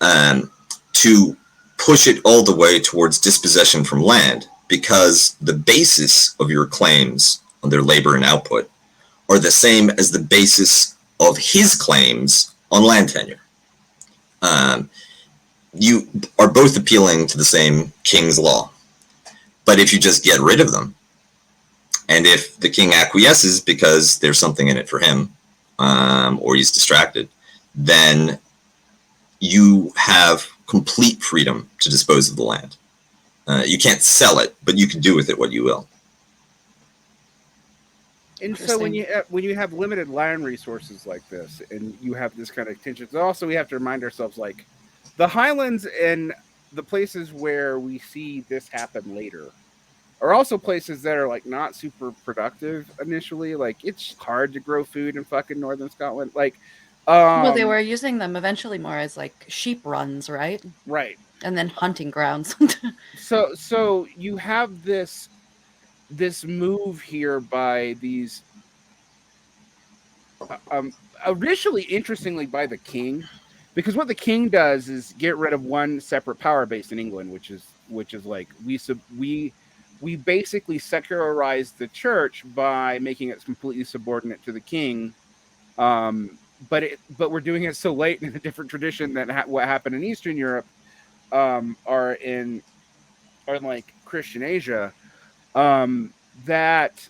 to push it all the way towards dispossession from land, because the basis of your claims on their labor and output are the same as the basis of his claims on land tenure. You are both appealing to the same king's law. But if you just get rid of them, and if the king acquiesces because there's something in it for him, or he's distracted, then you have complete freedom to dispose of the land. You can't sell it, but you can do with it what you will. And so when you have limited land resources like this, and you have this kind of tension, also we have to remind ourselves, like, the Highlands and the places where we see this happen later are also places that are like not super productive initially. Like, it's hard to grow food in fucking northern Scotland. Like, well, they were using them eventually more as like sheep runs, right? Right. And then hunting grounds. So you have this move here by these initially, interestingly, by the king, because what the king does is get rid of one separate power base in England, which is like we basically secularize the church by making it completely subordinate to the king. But we're doing it so late in a different tradition than what happened in Eastern Europe, or in like Christian Asia, that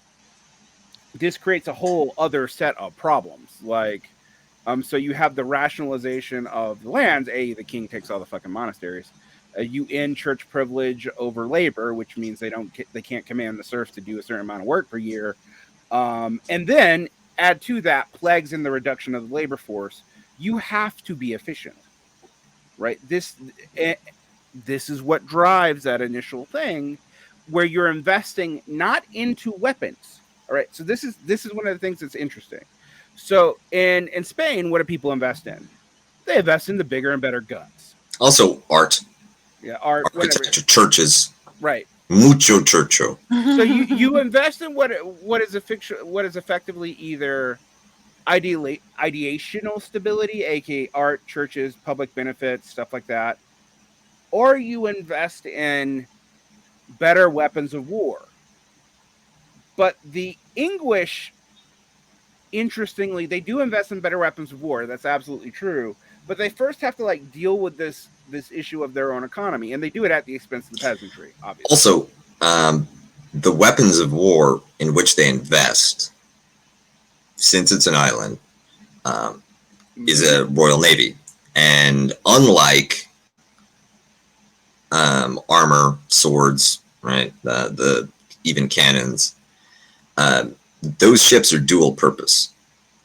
this creates a whole other set of problems. Like, so you have the rationalization of the lands. The king takes all the fucking monasteries. You end church privilege over labor, which means they can't command the serfs to do a certain amount of work per year. And then add to that plagues in the reduction of the labor force. You have to be efficient, right? This is what drives that initial thing, where you're investing not into weapons. All right. So this is one of the things that's interesting. So in Spain, what do people invest in? They invest in the bigger and better guns. Also art. Yeah, art, architecture, whatever. Churches. Right. Mucho churcho. So you invest in what is effectively either ideational stability, aka art, churches, public benefits, stuff like that, or you invest in better weapons of war. But the English, interestingly, they do invest in better weapons of war. That's absolutely true. But they first have to like deal with this issue of their own economy, and they do it at the expense of the peasantry, obviously. Also, the weapons of war in which they invest, since it's an island, is a Royal Navy. And unlike armor, swords, right, the even cannons, those ships are dual purpose.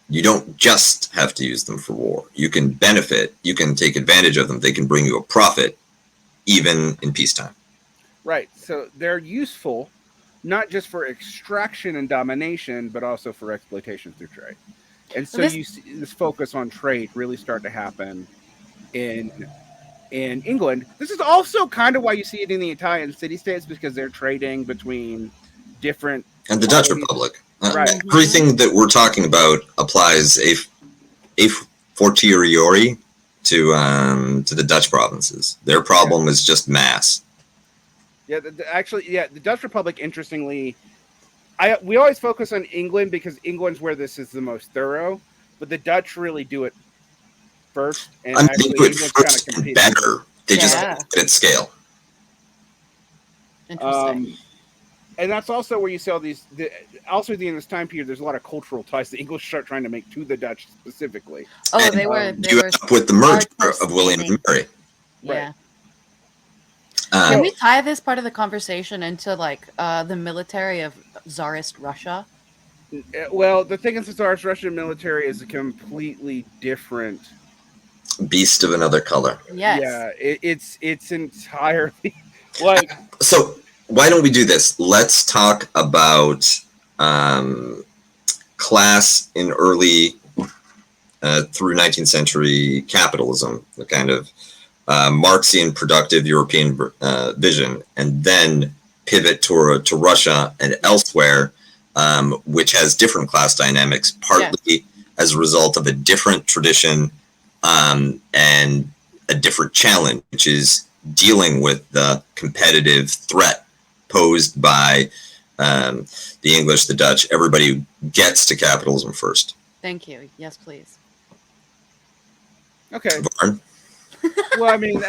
You don't just have to use them for war. You can benefit, you can take advantage of them. They can bring you a profit, even in peacetime. Right. So they're useful, not just for extraction and domination, but also for exploitation through trade. And so you see this focus on trade really start to happen in England. This is also kind of why you see it in the Italian city-states, because they're trading between different... And the Dutch Republic. Right. Everything that we're talking about applies a fortiori to the Dutch provinces. Their problem is just mass. Yeah, the Dutch Republic, interestingly, we always focus on England because England's where this is the most thorough, but the Dutch really do it first. And they do it first and better. They just do it at scale. Interesting. And that's also where you see all these. Also, in this time period, there's a lot of cultural ties the English start trying to make to the Dutch specifically. Oh, and they were. You end up with the merger of William and Mary. Yeah. Right. Can we tie this part of the conversation into like the military of Tsarist Russia? Well, the thing is, the Tsarist Russian military is a completely different beast of another color. Yes. Yeah, it's entirely like. So why don't we do this? Let's talk about class in early through 19th century capitalism, the kind of Marxian productive European vision, and then pivot to Russia and elsewhere, which has different class dynamics, partly as a result of a different tradition and a different challenge, which is dealing with the competitive threat posed by the English, the Dutch. Everybody gets to capitalism first. Thank you. Yes, please. Okay. Varn? Well, I mean,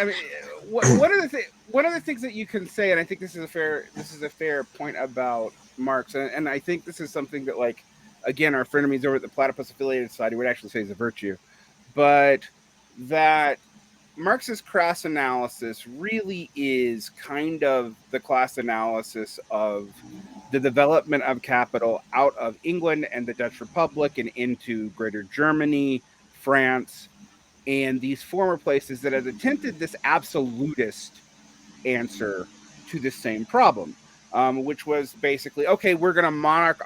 one of the things that you can say, and I think this is a fair point about Marx, and I think this is something that, like, again, our frenemies over at the Platypus Affiliated Society would actually say is a virtue, but that Marx's class analysis really is kind of the class analysis of the development of capital out of England and the Dutch Republic and into Greater Germany, France, and these former places that have attempted this absolutist answer to the same problem, which was basically, okay, we're gonna model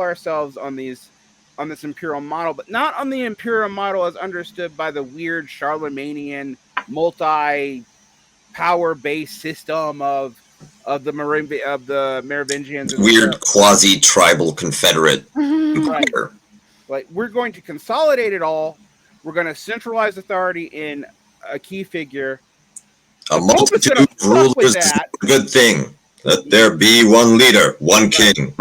ourselves on this imperial model, but not on the imperial model as understood by the weird Charlemagnean multi-power-based system of the Merovingians. Weird quasi-tribal confederate empire. Like, we're going to consolidate it all. We're going to centralize authority in a key figure. A multitude of rulers is a good thing. Let there be one leader, one king.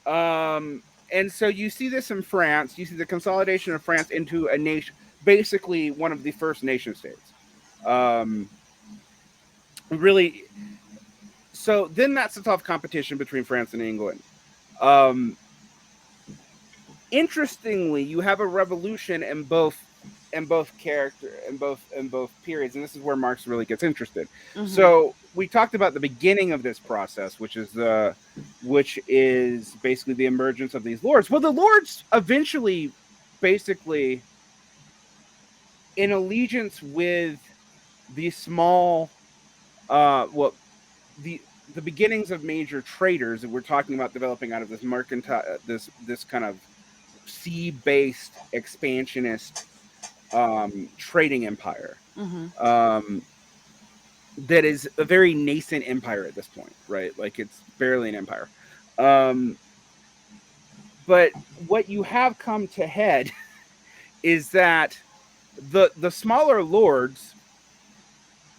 And so you see this in France. You see the consolidation of France into a nation, basically one of the first nation states. Really. So then that's a tough competition between France and England. Interestingly, you have a revolution in both periods, and this is where Marx really gets interested. Mm-hmm. So we talked about the beginning of this process, which is basically the emergence of these lords. Well, the lords eventually, basically, in allegiance with these small, the beginnings of major traders that we're talking about developing out of this mercantile, this kind of sea-based expansionist trading empire. Mm-hmm. That is a very nascent empire at this point, right? Like it's barely an empire. But what you have come to head is that the smaller lords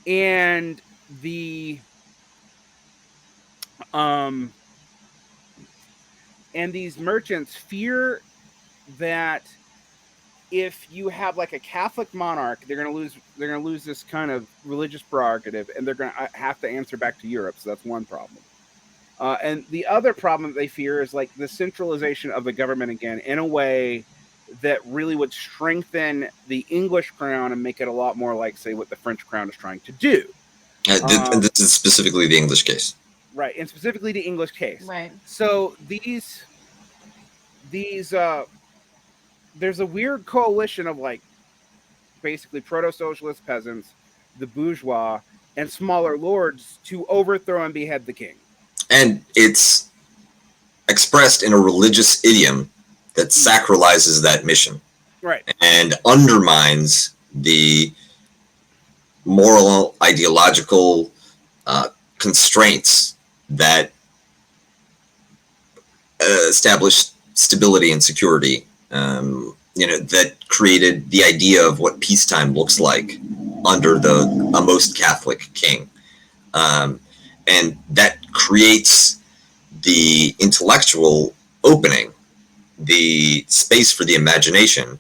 and the and these merchants fear that if you have like a Catholic monarch, they're going to lose this kind of religious prerogative, and they're going to have to answer back to Europe. So that's one problem. And the other problem that they fear is like the centralization of the government again in a way that really would strengthen the English crown and make it a lot more like, say, what the French crown is trying to do. This is specifically the English case. Right, and specifically the English case. Right. So these there's a weird coalition of like basically proto-socialist peasants, the bourgeois, and smaller lords to overthrow and behead the king. And it's expressed in a religious idiom that sacralizes that mission. Right. And undermines the moral, ideological constraints that establish stability and security, that created the idea of what peacetime looks like under a most Catholic king. And that creates the intellectual opening, the space for the imagination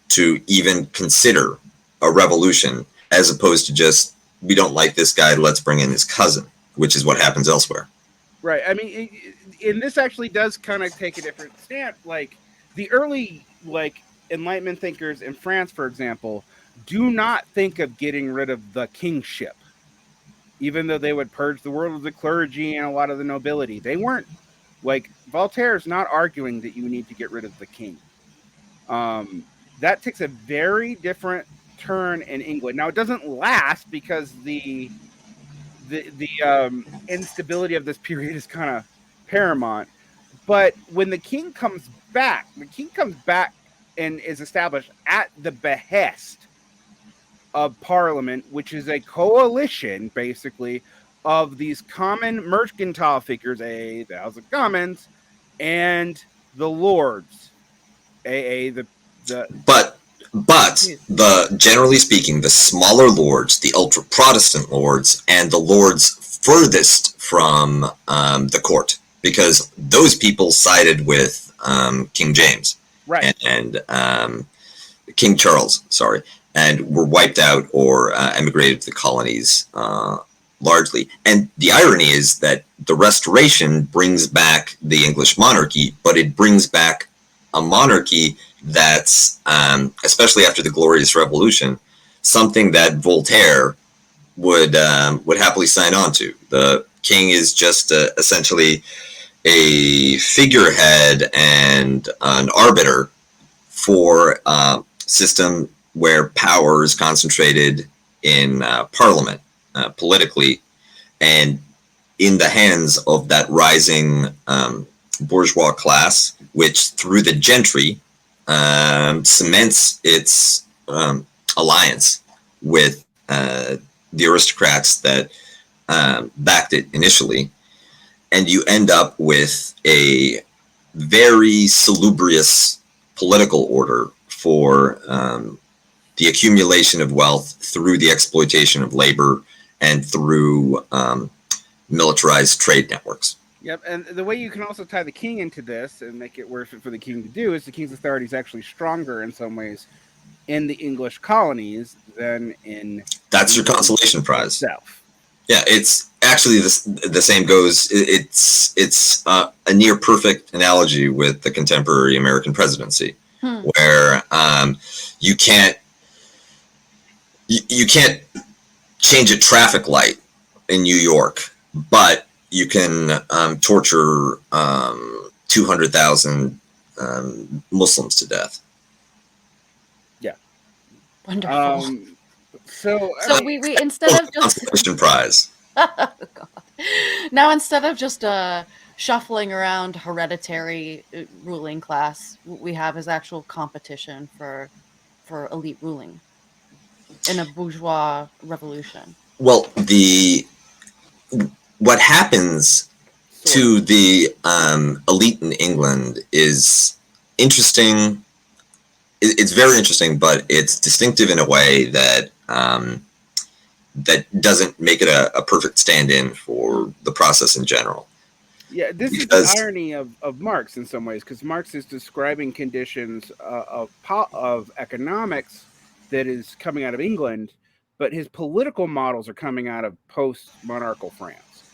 to even consider a revolution, as opposed to just, we don't like this guy, let's bring in his cousin, which is what happens elsewhere. Right. I mean, and this actually does kind of take a different stance. Like the early Enlightenment thinkers in France, for example, do not think of getting rid of the kingship, even though they would purge the world of the clergy and a lot of the nobility. They weren't like Voltaire's not arguing that you need to get rid of the king. That takes a very different turn in England. Now it doesn't last because the instability of this period is kind of paramount. But when the king comes back and is established at the behest of Parliament, which is a coalition, basically, of these common mercantile figures, the House of Commons, and the Lords, But generally speaking, the smaller lords, the ultra Protestant lords, and the lords furthest from the court, because those people sided with King James, right, and King Charles, sorry, and were wiped out or emigrated to the colonies largely. And the irony is that the Restoration brings back the English monarchy, but it brings back a monarchy that's, especially after the Glorious Revolution, something that Voltaire would happily sign on to. The king is just essentially a figurehead and an arbiter for a system where power is concentrated in Parliament, politically, and in the hands of that rising bourgeois class, which through the gentry cements its alliance with the aristocrats that backed it initially. And you end up with a very salubrious political order for the accumulation of wealth through the exploitation of labor and through militarized trade networks. Yep, and the way you can also tie the king into this and make it worth it for the king to do is the king's authority is actually stronger in some ways in the English colonies than in... That's your consolation prize. Itself. Yeah, it's actually the same goes. It's a near perfect analogy with the contemporary American presidency, where you can't change a traffic light in New York, but you can torture 200,000 Muslims to death. Yeah, wonderful. So we instead of just consolation prize. Oh, God. Now, instead of just shuffling around hereditary ruling class, what we have is actual competition for elite ruling in a bourgeois revolution. Well, what happens to the elite in England is interesting. It's very interesting, but it's distinctive in a way that that doesn't make it a perfect stand-in for the process in general. Yeah, this is the irony of Marx in some ways, because Marx is describing conditions of economics that is coming out of England, but his political models are coming out of post-monarchical France.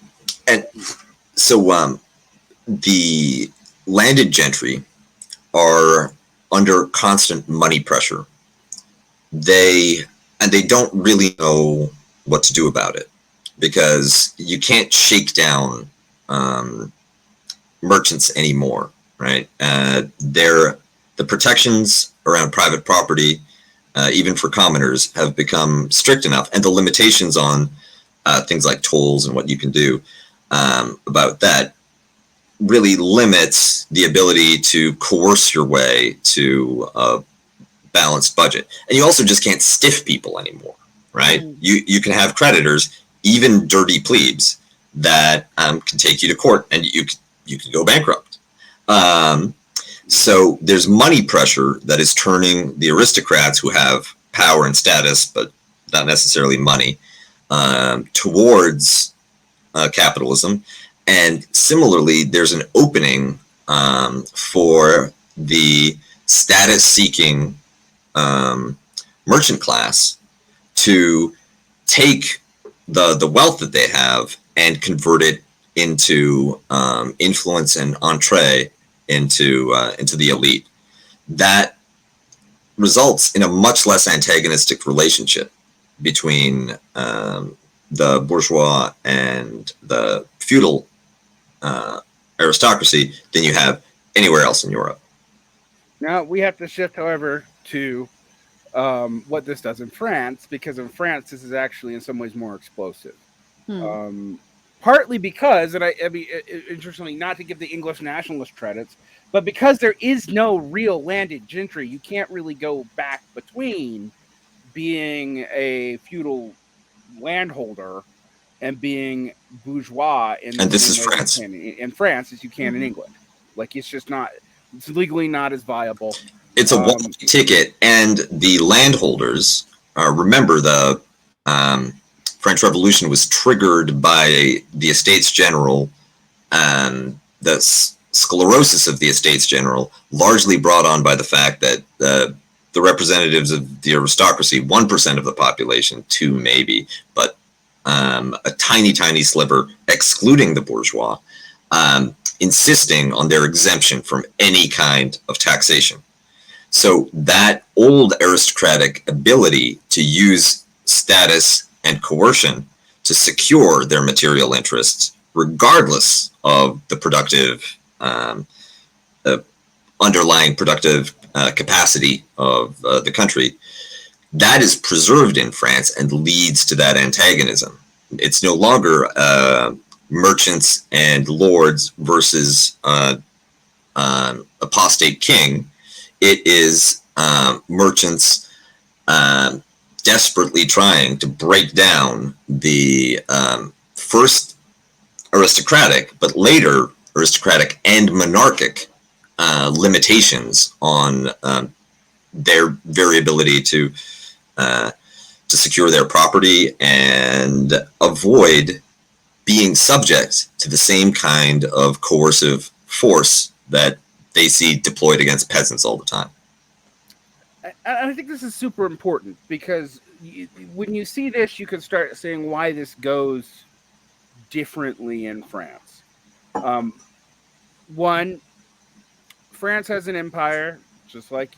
And so the landed gentry are under constant money pressure. They don't really know what to do about it, because you can't shake down merchants anymore, right? The protections around private property, even for commoners, have become strict enough, and the limitations on things like tolls and what you can do about that really limits the ability to coerce your way to a balanced budget. And you also just can't stiff people anymore, right? You can have creditors, even dirty plebes, that can take you to court, and you can go bankrupt. So there's money pressure that is turning the aristocrats, who have power and status, but not necessarily money, towards capitalism. And similarly, there's an opening for the status-seeking merchant class to take the wealth that they have and convert it into influence and entree into the elite. That results in a much less antagonistic relationship between the bourgeois and the feudal aristocracy than you have anywhere else in Europe. Now we have to shift, however, to what this does in France, because in France this is actually in some ways more explosive. Partly because, and I mean, interestingly, not to give the English nationalist credits, but because there is no real landed gentry, you can't really go back between being a feudal landholder and being bourgeois in and this is France. In France as you can in England. Like, it's just not, it's legally not as viable. It's a one-way ticket, and the landholders, remember the French Revolution was triggered by the Estates General, and the sclerosis of the Estates General, largely brought on by the fact that the representatives of the aristocracy, 1% of the population, 2 maybe, but a tiny, tiny sliver, excluding the bourgeois, insisting on their exemption from any kind of taxation. So that old aristocratic ability to use status and coercion to secure their material interests, regardless of the productive, underlying productive capacity of the country, that is preserved in France and leads to that antagonism. It's no longer merchants and lords versus apostate king. It is merchants desperately trying to break down the first aristocratic, but later aristocratic and monarchic limitations on their variability to secure their property and avoid being subject to the same kind of coercive force that they see deployed against peasants all the time. I think this is super important, because when you see this, you can start saying why this goes differently in France. One, France has an empire, just like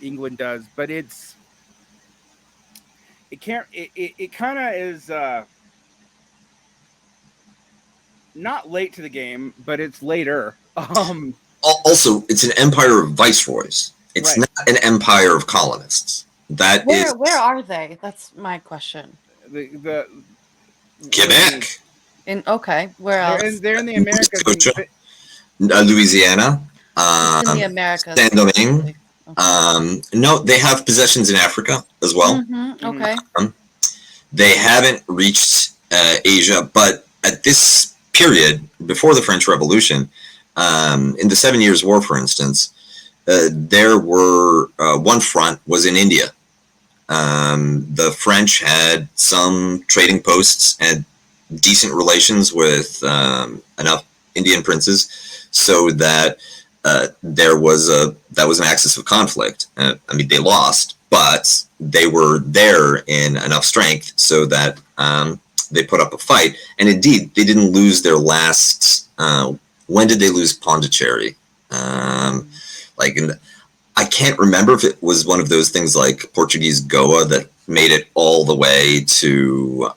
England does, but it kind of is not late to the game, but it's later. Also, it's an empire of viceroys. It's not an empire of colonists. Where are they? That's my question. Quebec. Where else? They're in the Americas. Scotia, Louisiana, It's in the Americas. Saint Domingue. Okay. No, they have possessions in Africa as well. Okay. They haven't reached Asia, but at this period, before the French Revolution, in the 7 Years' War, for instance, there were one front was in India. The French had some trading posts and decent relations with enough Indian princes so that there was an axis of conflict. I mean, they lost, but they were there in enough strength so that they put up a fight. And indeed, they didn't lose their last. When did they lose Pondicherry? I can't remember if it was one of those things like Portuguese Goa that made it all the way to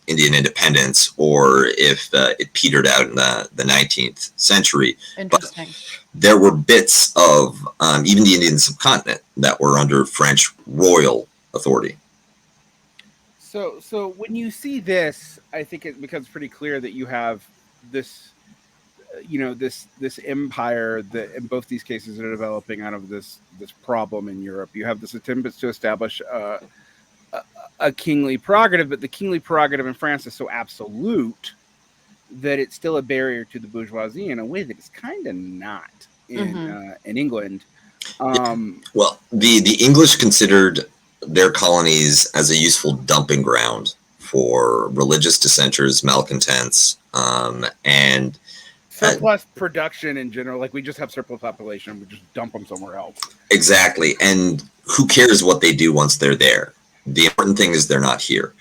Indian independence, or if it petered out in the 19th century. Interesting. But there were bits of even the Indian subcontinent that were under French royal authority. So when you see this, I think it becomes pretty clear that you have this, this empire that in both these cases are developing out of this problem in Europe. You have this attempt to establish a kingly prerogative, but the kingly prerogative in France is so absolute that it's still a barrier to the bourgeoisie in a way that it's kind of not in England. Well, the English considered their colonies as a useful dumping ground for religious dissenters, malcontents, and surplus production in general. Like, we just have surplus population, we just dump them somewhere else. Exactly. And who cares what they do once they're there? The important thing is they're not here.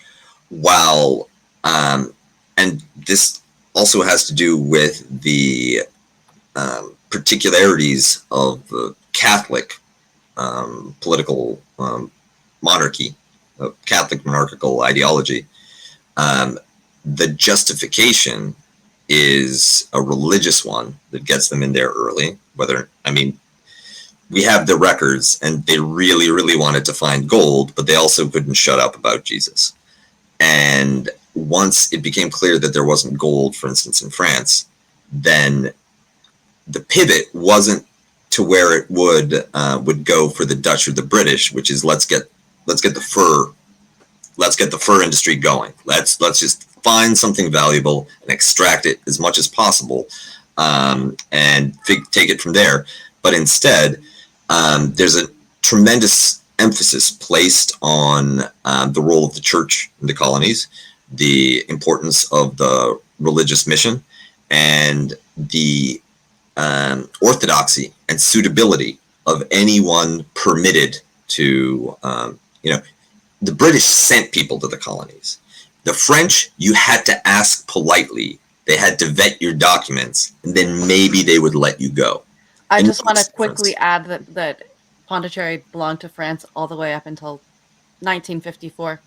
While, and this also has to do with the particularities of the Catholic political monarchy, Catholic monarchical ideology. The justification is a religious one that gets them in there early. We have the records, and they really, really wanted to find gold, but they also couldn't shut up about Jesus. And once it became clear that there wasn't gold, for instance, in France, then the pivot wasn't to where it would go for the Dutch or the British, which is let's get the fur industry going. Let's just find something valuable and extract it as much as possible, and take it from there. But instead, there's a tremendous emphasis placed on the role of the church in the colonies, the importance of the religious mission, and the orthodoxy and suitability of anyone permitted to, the British sent people to the colonies. The French, you had to ask politely. They had to vet your documents, and then maybe they would let you go. I just want to quickly add that Pondicherry belonged to France all the way up until 1954.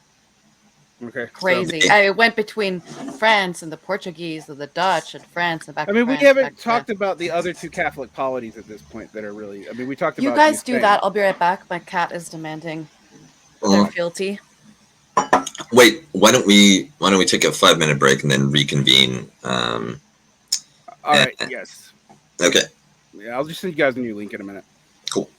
Okay. Crazy. It went between France and the Portuguese, or the Dutch and France, and back. We haven't talked about the other two Catholic polities at this point that are really. We talked about. You guys do that. I'll be right back. My cat is demanding their fealty. Wait, why don't we take a 5-minute break and then reconvene? All right. Yes. Okay. Yeah, I'll just send you guys a new link in a minute. Cool.